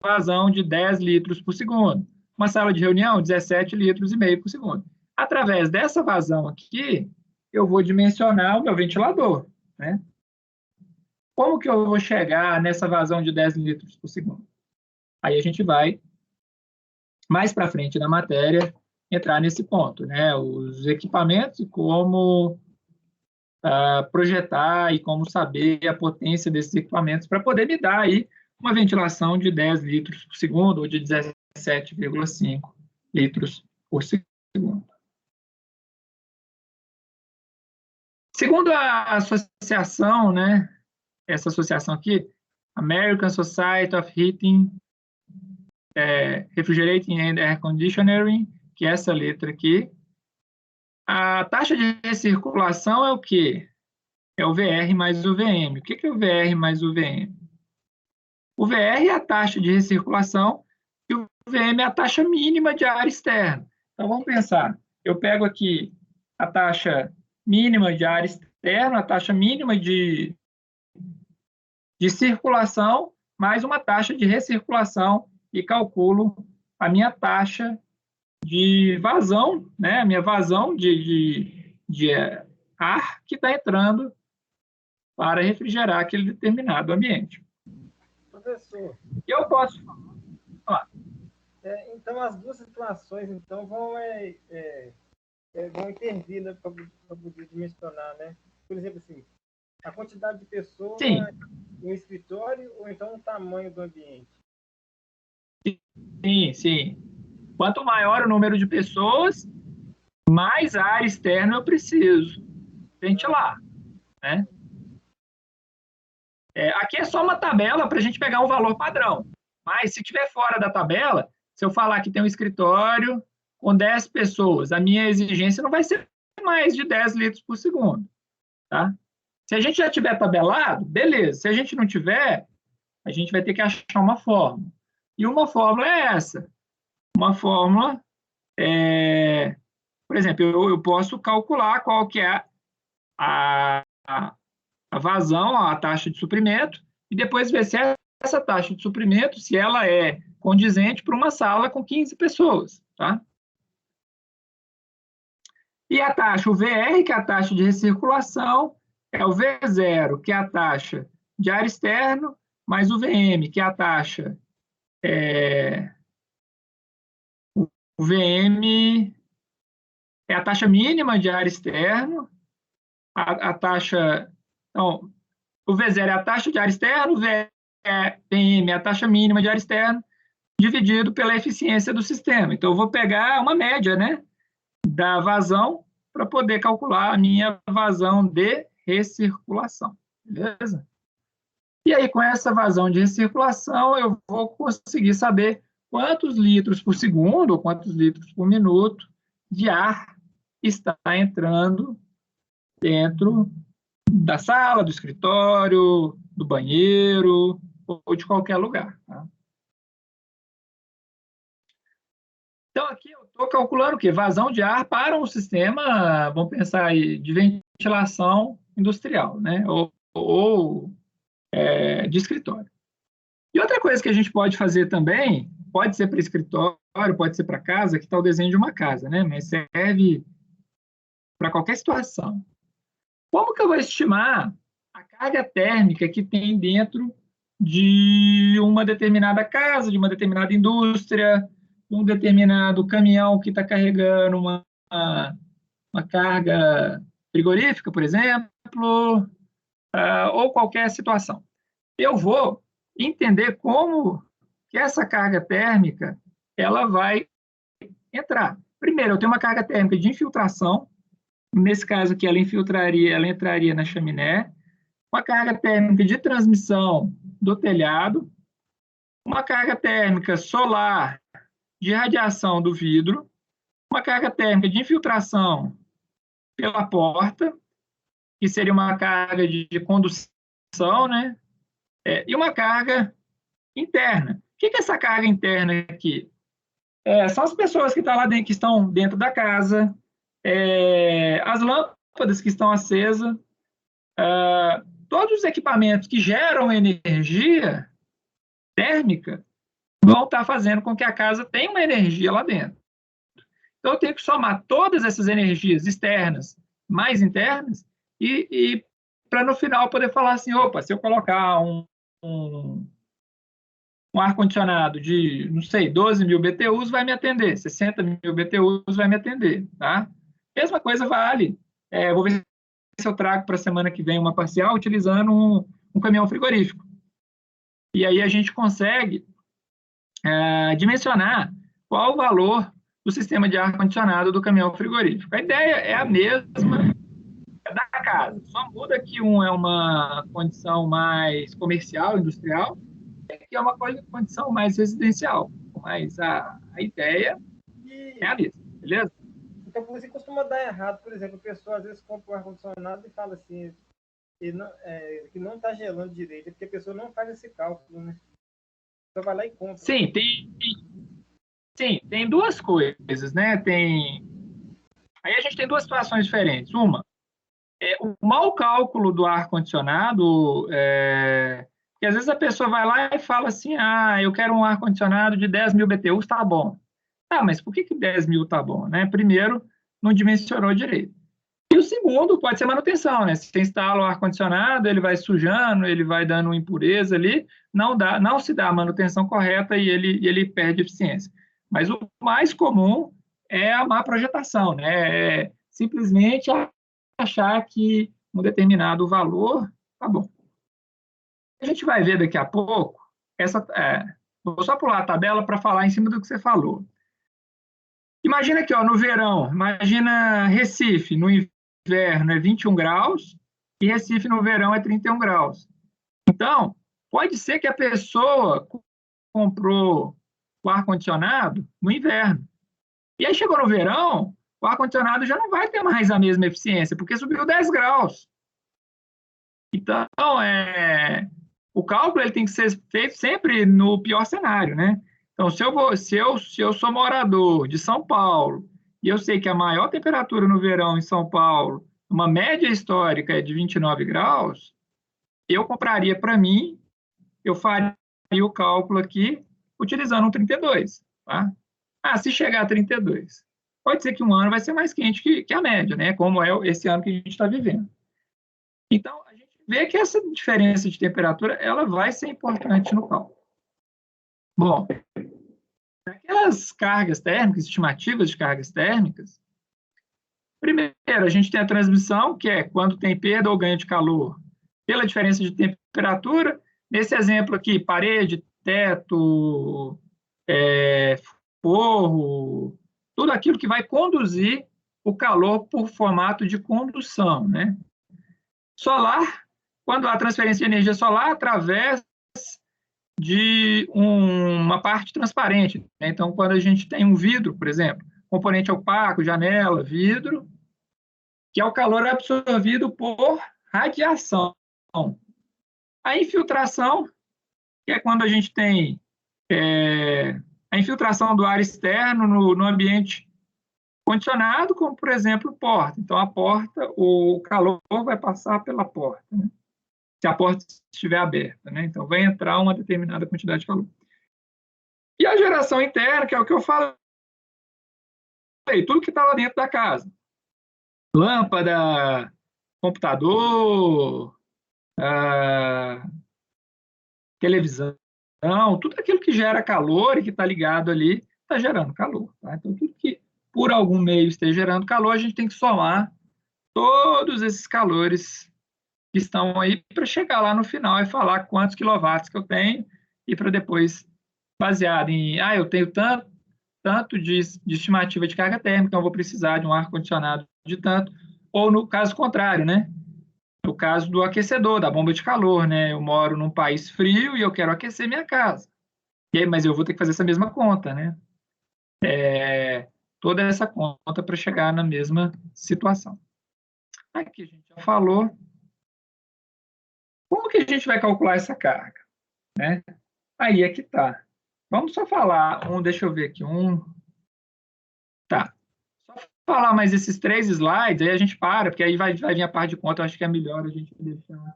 vazão de 10 litros por segundo. Uma sala de reunião, 17 litros e meio por segundo. Através dessa vazão aqui, eu vou dimensionar o meu ventilador, né? Como que eu vou chegar nessa vazão de 10 litros por segundo? Aí a gente vai, mais para frente na matéria, entrar nesse ponto, né? Os equipamentos e como projetar e como saber a potência desses equipamentos para poder me dar aí uma ventilação de 10 litros por segundo ou de 17,5 litros por segundo. Segundo a associação, né? Essa associação aqui, American Society of Heating, Refrigerating and Air Conditioning, que é essa letra aqui, a taxa de recirculação é o quê? É o VR mais o VM. O que é o VR mais o VM? O VR é a taxa de recirculação e o VM é a taxa mínima de ar externo. Então, vamos pensar. Eu pego aqui a taxa mínima de ar externo, a taxa mínima de circulação, mais uma taxa de recirculação e calculo a minha taxa de vazão, né? A minha vazão de ar que está entrando para refrigerar aquele determinado ambiente. Professor, Eu posso falar. Então as duas situações então vão intervir, né, para poder dimensionar, né? Por exemplo, assim, a quantidade de pessoas no escritório ou então o tamanho do ambiente. Sim. Quanto maior o número de pessoas, mais ar externo eu preciso ventilar, né? Aqui é só uma tabela para a gente pegar um valor padrão. Mas, se estiver fora da tabela, se eu falar que tem um escritório com 10 pessoas, a minha exigência não vai ser mais de 10 litros por segundo. Tá? Se a gente já tiver tabelado, beleza. Se a gente não tiver, a gente vai ter que achar uma fórmula. E uma fórmula é essa. Uma fórmula, por exemplo, eu posso calcular qual que é a vazão, a taxa de suprimento, e depois ver se essa taxa de suprimento, se ela é condizente para uma sala com 15 pessoas. Tá? E a taxa, o VR, que é a taxa de recirculação, é o V0, que é a taxa de ar externo, mais o VM, que é a taxa... o VM é a taxa mínima de ar externo, a taxa... Então, o V0 é a taxa de ar externo, o VM é a taxa mínima de ar externo, dividido pela eficiência do sistema. Então, eu vou pegar uma média, né, da vazão para poder calcular a minha vazão de recirculação. Beleza? E aí, com essa vazão de recirculação, eu vou conseguir saber quantos litros por segundo ou quantos litros por minuto de ar está entrando dentro da sala, do escritório, do banheiro ou de qualquer lugar. Tá? Então, aqui eu estou calculando o quê? Vazão de ar para um sistema, vamos pensar aí, de ventilação industrial, né? ou de escritório. E outra coisa que a gente pode fazer também, pode ser para escritório, pode ser para casa, que está o desenho de uma casa, né? Mas serve para qualquer situação. Como que eu vou estimar a carga térmica que tem dentro de uma determinada casa, de uma determinada indústria, um determinado caminhão que está carregando uma carga frigorífica, por exemplo, ou qualquer situação? Eu vou entender como que essa carga térmica ela vai entrar. Primeiro, eu tenho uma carga térmica de infiltração, nesse caso aqui ela entraria na chaminé, uma carga térmica de transmissão do telhado, uma carga térmica solar de radiação do vidro, uma carga térmica de infiltração pela porta, que seria uma carga de condução, né? E uma carga interna. O que é essa carga interna aqui? São as pessoas que estão lá dentro, que estão dentro da casa, as lâmpadas que estão acesas, todos os equipamentos que geram energia térmica vão estar fazendo com que a casa tenha uma energia lá dentro. Então, eu tenho que somar todas essas energias externas mais internas e para no final poder falar assim, opa, se eu colocar um ar-condicionado de, não sei, 12 mil BTUs vai me atender, 60 mil BTUs vai me atender, tá? Mesma coisa vale. Vou ver se eu trago para a semana que vem uma parcial utilizando um caminhão frigorífico. E aí a gente consegue dimensionar qual o valor do sistema de ar-condicionado do caminhão frigorífico. A ideia é a mesma da casa, só muda que um é uma condição mais comercial, industrial, que é uma condição mais residencial, mas a ideia é a mesma, beleza? Então, você costuma dar errado, por exemplo, a pessoa às vezes compra um ar-condicionado e fala assim, que não está gelando direito, porque a pessoa não faz esse cálculo, né? Então vai lá e compra. Sim, tem duas coisas, né? Aí a gente tem duas situações diferentes. Uma, o mau cálculo do ar-condicionado, que às vezes a pessoa vai lá e fala assim, eu quero um ar-condicionado de 10 mil BTUs, tá bom. Mas por que 10 mil tá bom, né? Primeiro, não dimensionou direito. E o segundo pode ser manutenção, né? Se você instala o ar-condicionado, ele vai sujando, ele vai dando impureza ali, não se dá a manutenção correta e ele perde eficiência. Mas o mais comum é a má projetação, né? Simplesmente achar que um determinado valor tá bom. A gente vai ver daqui a pouco, vou só pular a tabela para falar em cima do que você falou. Imagina aqui, no verão, imagina Recife, no inverno é 21 graus e Recife no verão é 31 graus. Então, pode ser que a pessoa comprou o ar-condicionado no inverno. E aí chegou no verão, o ar-condicionado já não vai ter mais a mesma eficiência, porque subiu 10 graus. Então, o cálculo ele tem que ser feito sempre no pior cenário, né? Então, se eu sou morador de São Paulo e eu sei que a maior temperatura no verão em São Paulo, uma média histórica é de 29 graus, eu compraria para mim, eu faria o cálculo aqui utilizando um 32, tá? Se chegar a 32, pode ser que um ano vai ser mais quente que a média, né? Como é esse ano que a gente está vivendo. Então, a gente vê que essa diferença de temperatura ela vai ser importante no cálculo. Bom, aquelas cargas térmicas, estimativas de cargas térmicas, primeiro, a gente tem a transmissão, que é quando tem perda ou ganho de calor pela diferença de temperatura. Nesse exemplo aqui, parede, teto, forro, tudo aquilo que vai conduzir o calor por formato de condução, né? Solar, quando há transferência de energia solar através de uma parte transparente, né? Então, quando a gente tem um vidro, por exemplo, componente opaco, janela, vidro, que é o calor absorvido por radiação. A infiltração, que é quando a gente tem a infiltração do ar externo no ambiente condicionado, como, por exemplo, porta. Então, a porta, o calor vai passar pela porta, né? Se a porta estiver aberta, né? Então, vai entrar uma determinada quantidade de calor. E a geração interna, que é o que eu falei, tudo que está lá dentro da casa. Lâmpada, computador, televisão, tudo aquilo que gera calor e que está ligado ali, está gerando calor. Tá? Então, tudo que por algum meio esteja gerando calor, a gente tem que somar todos esses calores que estão aí para chegar lá no final e falar quantos quilowatts que eu tenho e para depois, baseado em, eu tenho tanto de estimativa de carga térmica, então eu vou precisar de um ar-condicionado de tanto, ou no caso contrário, né? No caso do aquecedor, da bomba de calor, né? Eu moro num país frio e eu quero aquecer minha casa. E aí, mas eu vou ter que fazer essa mesma conta, né? Toda essa conta para chegar na mesma situação. Aqui a gente já falou. Como que a gente vai calcular essa carga? Né? Aí é que tá. Vamos só falar deixa eu ver aqui, Tá. Só falar mais esses 3 slides, aí a gente para, porque aí vai vir a parte de conta, eu acho que é melhor a gente deixar.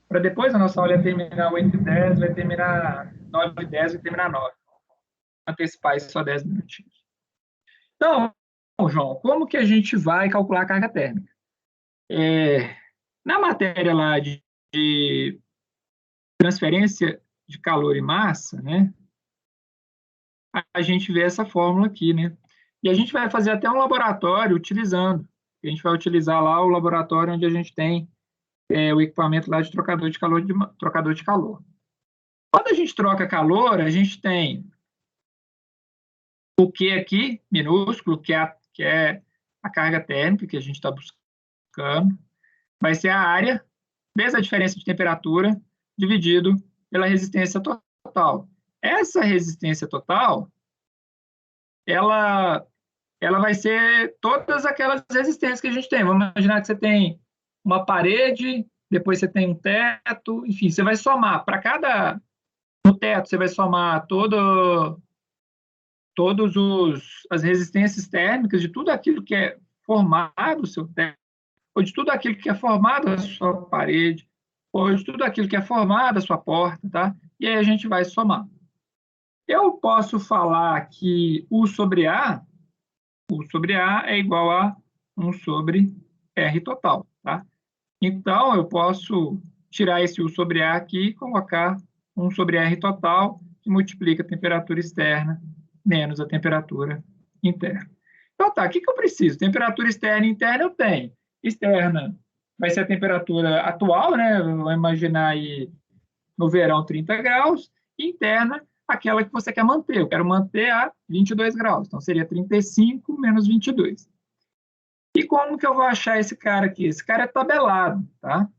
Para depois a nossa aula ia terminar 8h10, vai terminar 9h10, vai terminar 9. Antecipar isso só 10 minutinhos. Então, João, como que a gente vai calcular a carga térmica? Na matéria lá de transferência de calor e massa, né? A gente vê essa fórmula aqui, né? E a gente vai fazer até um laboratório utilizando. A gente vai utilizar lá o laboratório onde a gente tem o equipamento lá de trocador de calor. Quando a gente troca calor, a gente tem o Q aqui, minúsculo, que é a carga térmica que a gente está buscando. Vai ser a área, vezes a diferença de temperatura, dividido pela resistência total. Essa resistência total, ela vai ser todas aquelas resistências que a gente tem. Vamos imaginar que você tem uma parede, depois você tem um teto, enfim, você vai somar para cada... No teto, você vai somar todas as resistências térmicas de tudo aquilo que é formado o seu teto, ou de tudo aquilo que é formado a sua parede, ou de tudo aquilo que é formado a sua porta, tá? E aí a gente vai somar. Eu posso falar que U sobre A é igual a 1 sobre R total, tá? Então, eu posso tirar esse U sobre A aqui e colocar 1 sobre R total, que multiplica a temperatura externa menos a temperatura interna. Então, tá, o que eu preciso? Temperatura externa e interna eu tenho. Externa vai ser a temperatura atual, né? Vou imaginar aí no verão 30 graus. E interna, aquela que você quer manter. Eu quero manter a 22 graus. Então, seria 35 menos 22. E como que eu vou achar esse cara aqui? Esse cara é tabelado, tá?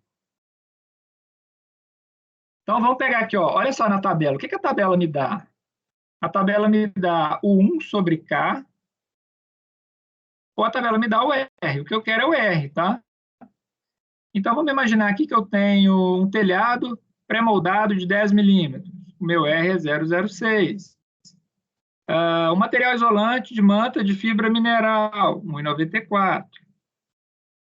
Então, vamos pegar aqui, ó. Olha só na tabela. O que a tabela me dá? A tabela me dá o 1 sobre K, ou a tabela me dá o R. O que eu quero é o R, tá? Então, vamos imaginar aqui que eu tenho um telhado pré-moldado de 10 milímetros. O meu R é 0,06. O material isolante de manta de fibra mineral, 1,94.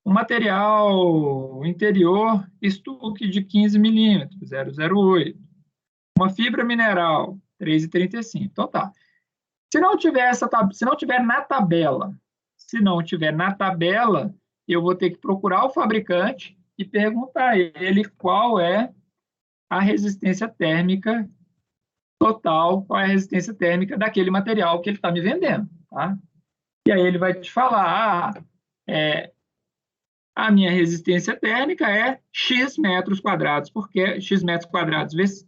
O material interior estuque de 15 milímetros, 0,08. Uma fibra mineral, 3,35. Então, tá. Se não tiver na tabela, eu vou ter que procurar o fabricante e perguntar a ele qual é a resistência térmica total, qual é a resistência térmica daquele material que ele está me vendendo, tá? E aí ele vai te falar, a minha resistência térmica é X metros quadrados, porque X metros quadrados vezes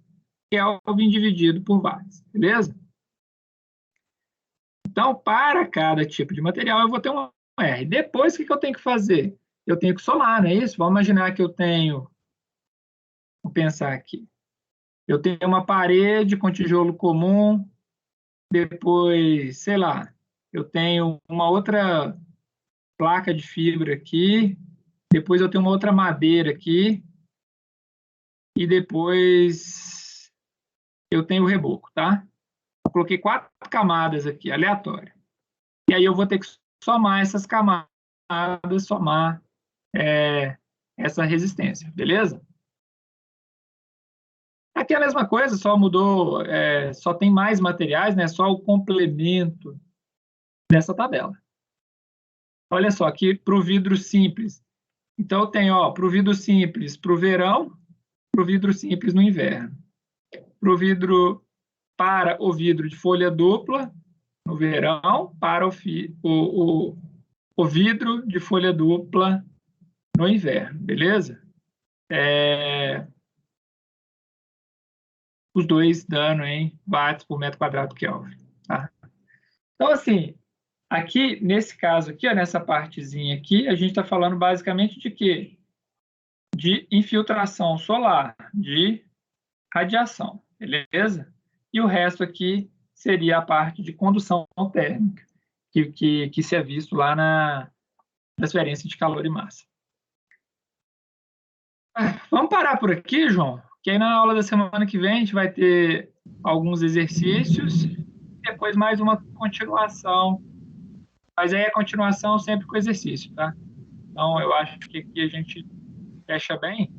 Kelvin dividido por watts, beleza? Então, para cada tipo de material, eu vou ter um R. Depois, o que eu tenho que fazer? Eu tenho que somar, não é isso? Vamos imaginar que eu tenho... Vou pensar aqui. Eu tenho uma parede com tijolo comum, depois, sei lá, eu tenho uma outra placa de fibra aqui, depois eu tenho uma outra madeira aqui, e depois eu tenho o reboco, tá? Eu coloquei 4 camadas aqui, aleatório. E aí eu vou ter que somar essas camadas, somar essa resistência, beleza? Aqui é a mesma coisa, só mudou, só tem mais materiais, né? Só o complemento dessa tabela. Olha só, aqui para o vidro simples. Então, eu tenho, para o vidro simples para o verão, para o vidro simples no inverno. Para o vidro de folha dupla no verão, para o vidro de folha dupla no inverno, beleza? Os dois dando em watts por metro quadrado Kelvin, tá? Então, assim, aqui, nesse caso aqui, ó, nessa partezinha aqui, a gente está falando basicamente de quê? De infiltração solar, de radiação, beleza? E o resto aqui seria a parte de condução térmica, que se é visto lá na transferência de calor e massa. Vamos parar por aqui, João, que aí na aula da semana que vem a gente vai ter alguns exercícios, depois mais uma continuação, mas aí a continuação sempre com exercício, tá? Então, eu acho que aqui a gente fecha bem.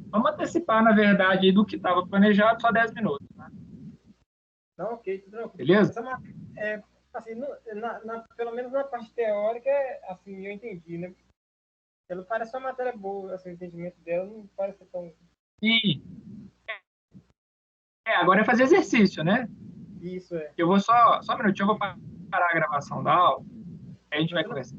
Vamos antecipar, na verdade, do que estava planejado, só 10 minutos, tá? Não, ok, tudo tranquilo. Beleza? Assim, pelo menos na parte teórica, assim, eu entendi, né? Ela parece uma matéria boa, assim, o entendimento dela não parece tão... Sim. Agora é fazer exercício, né? Isso, é. Eu vou só um minutinho, eu vou parar a gravação da aula, aí a gente vai conversar.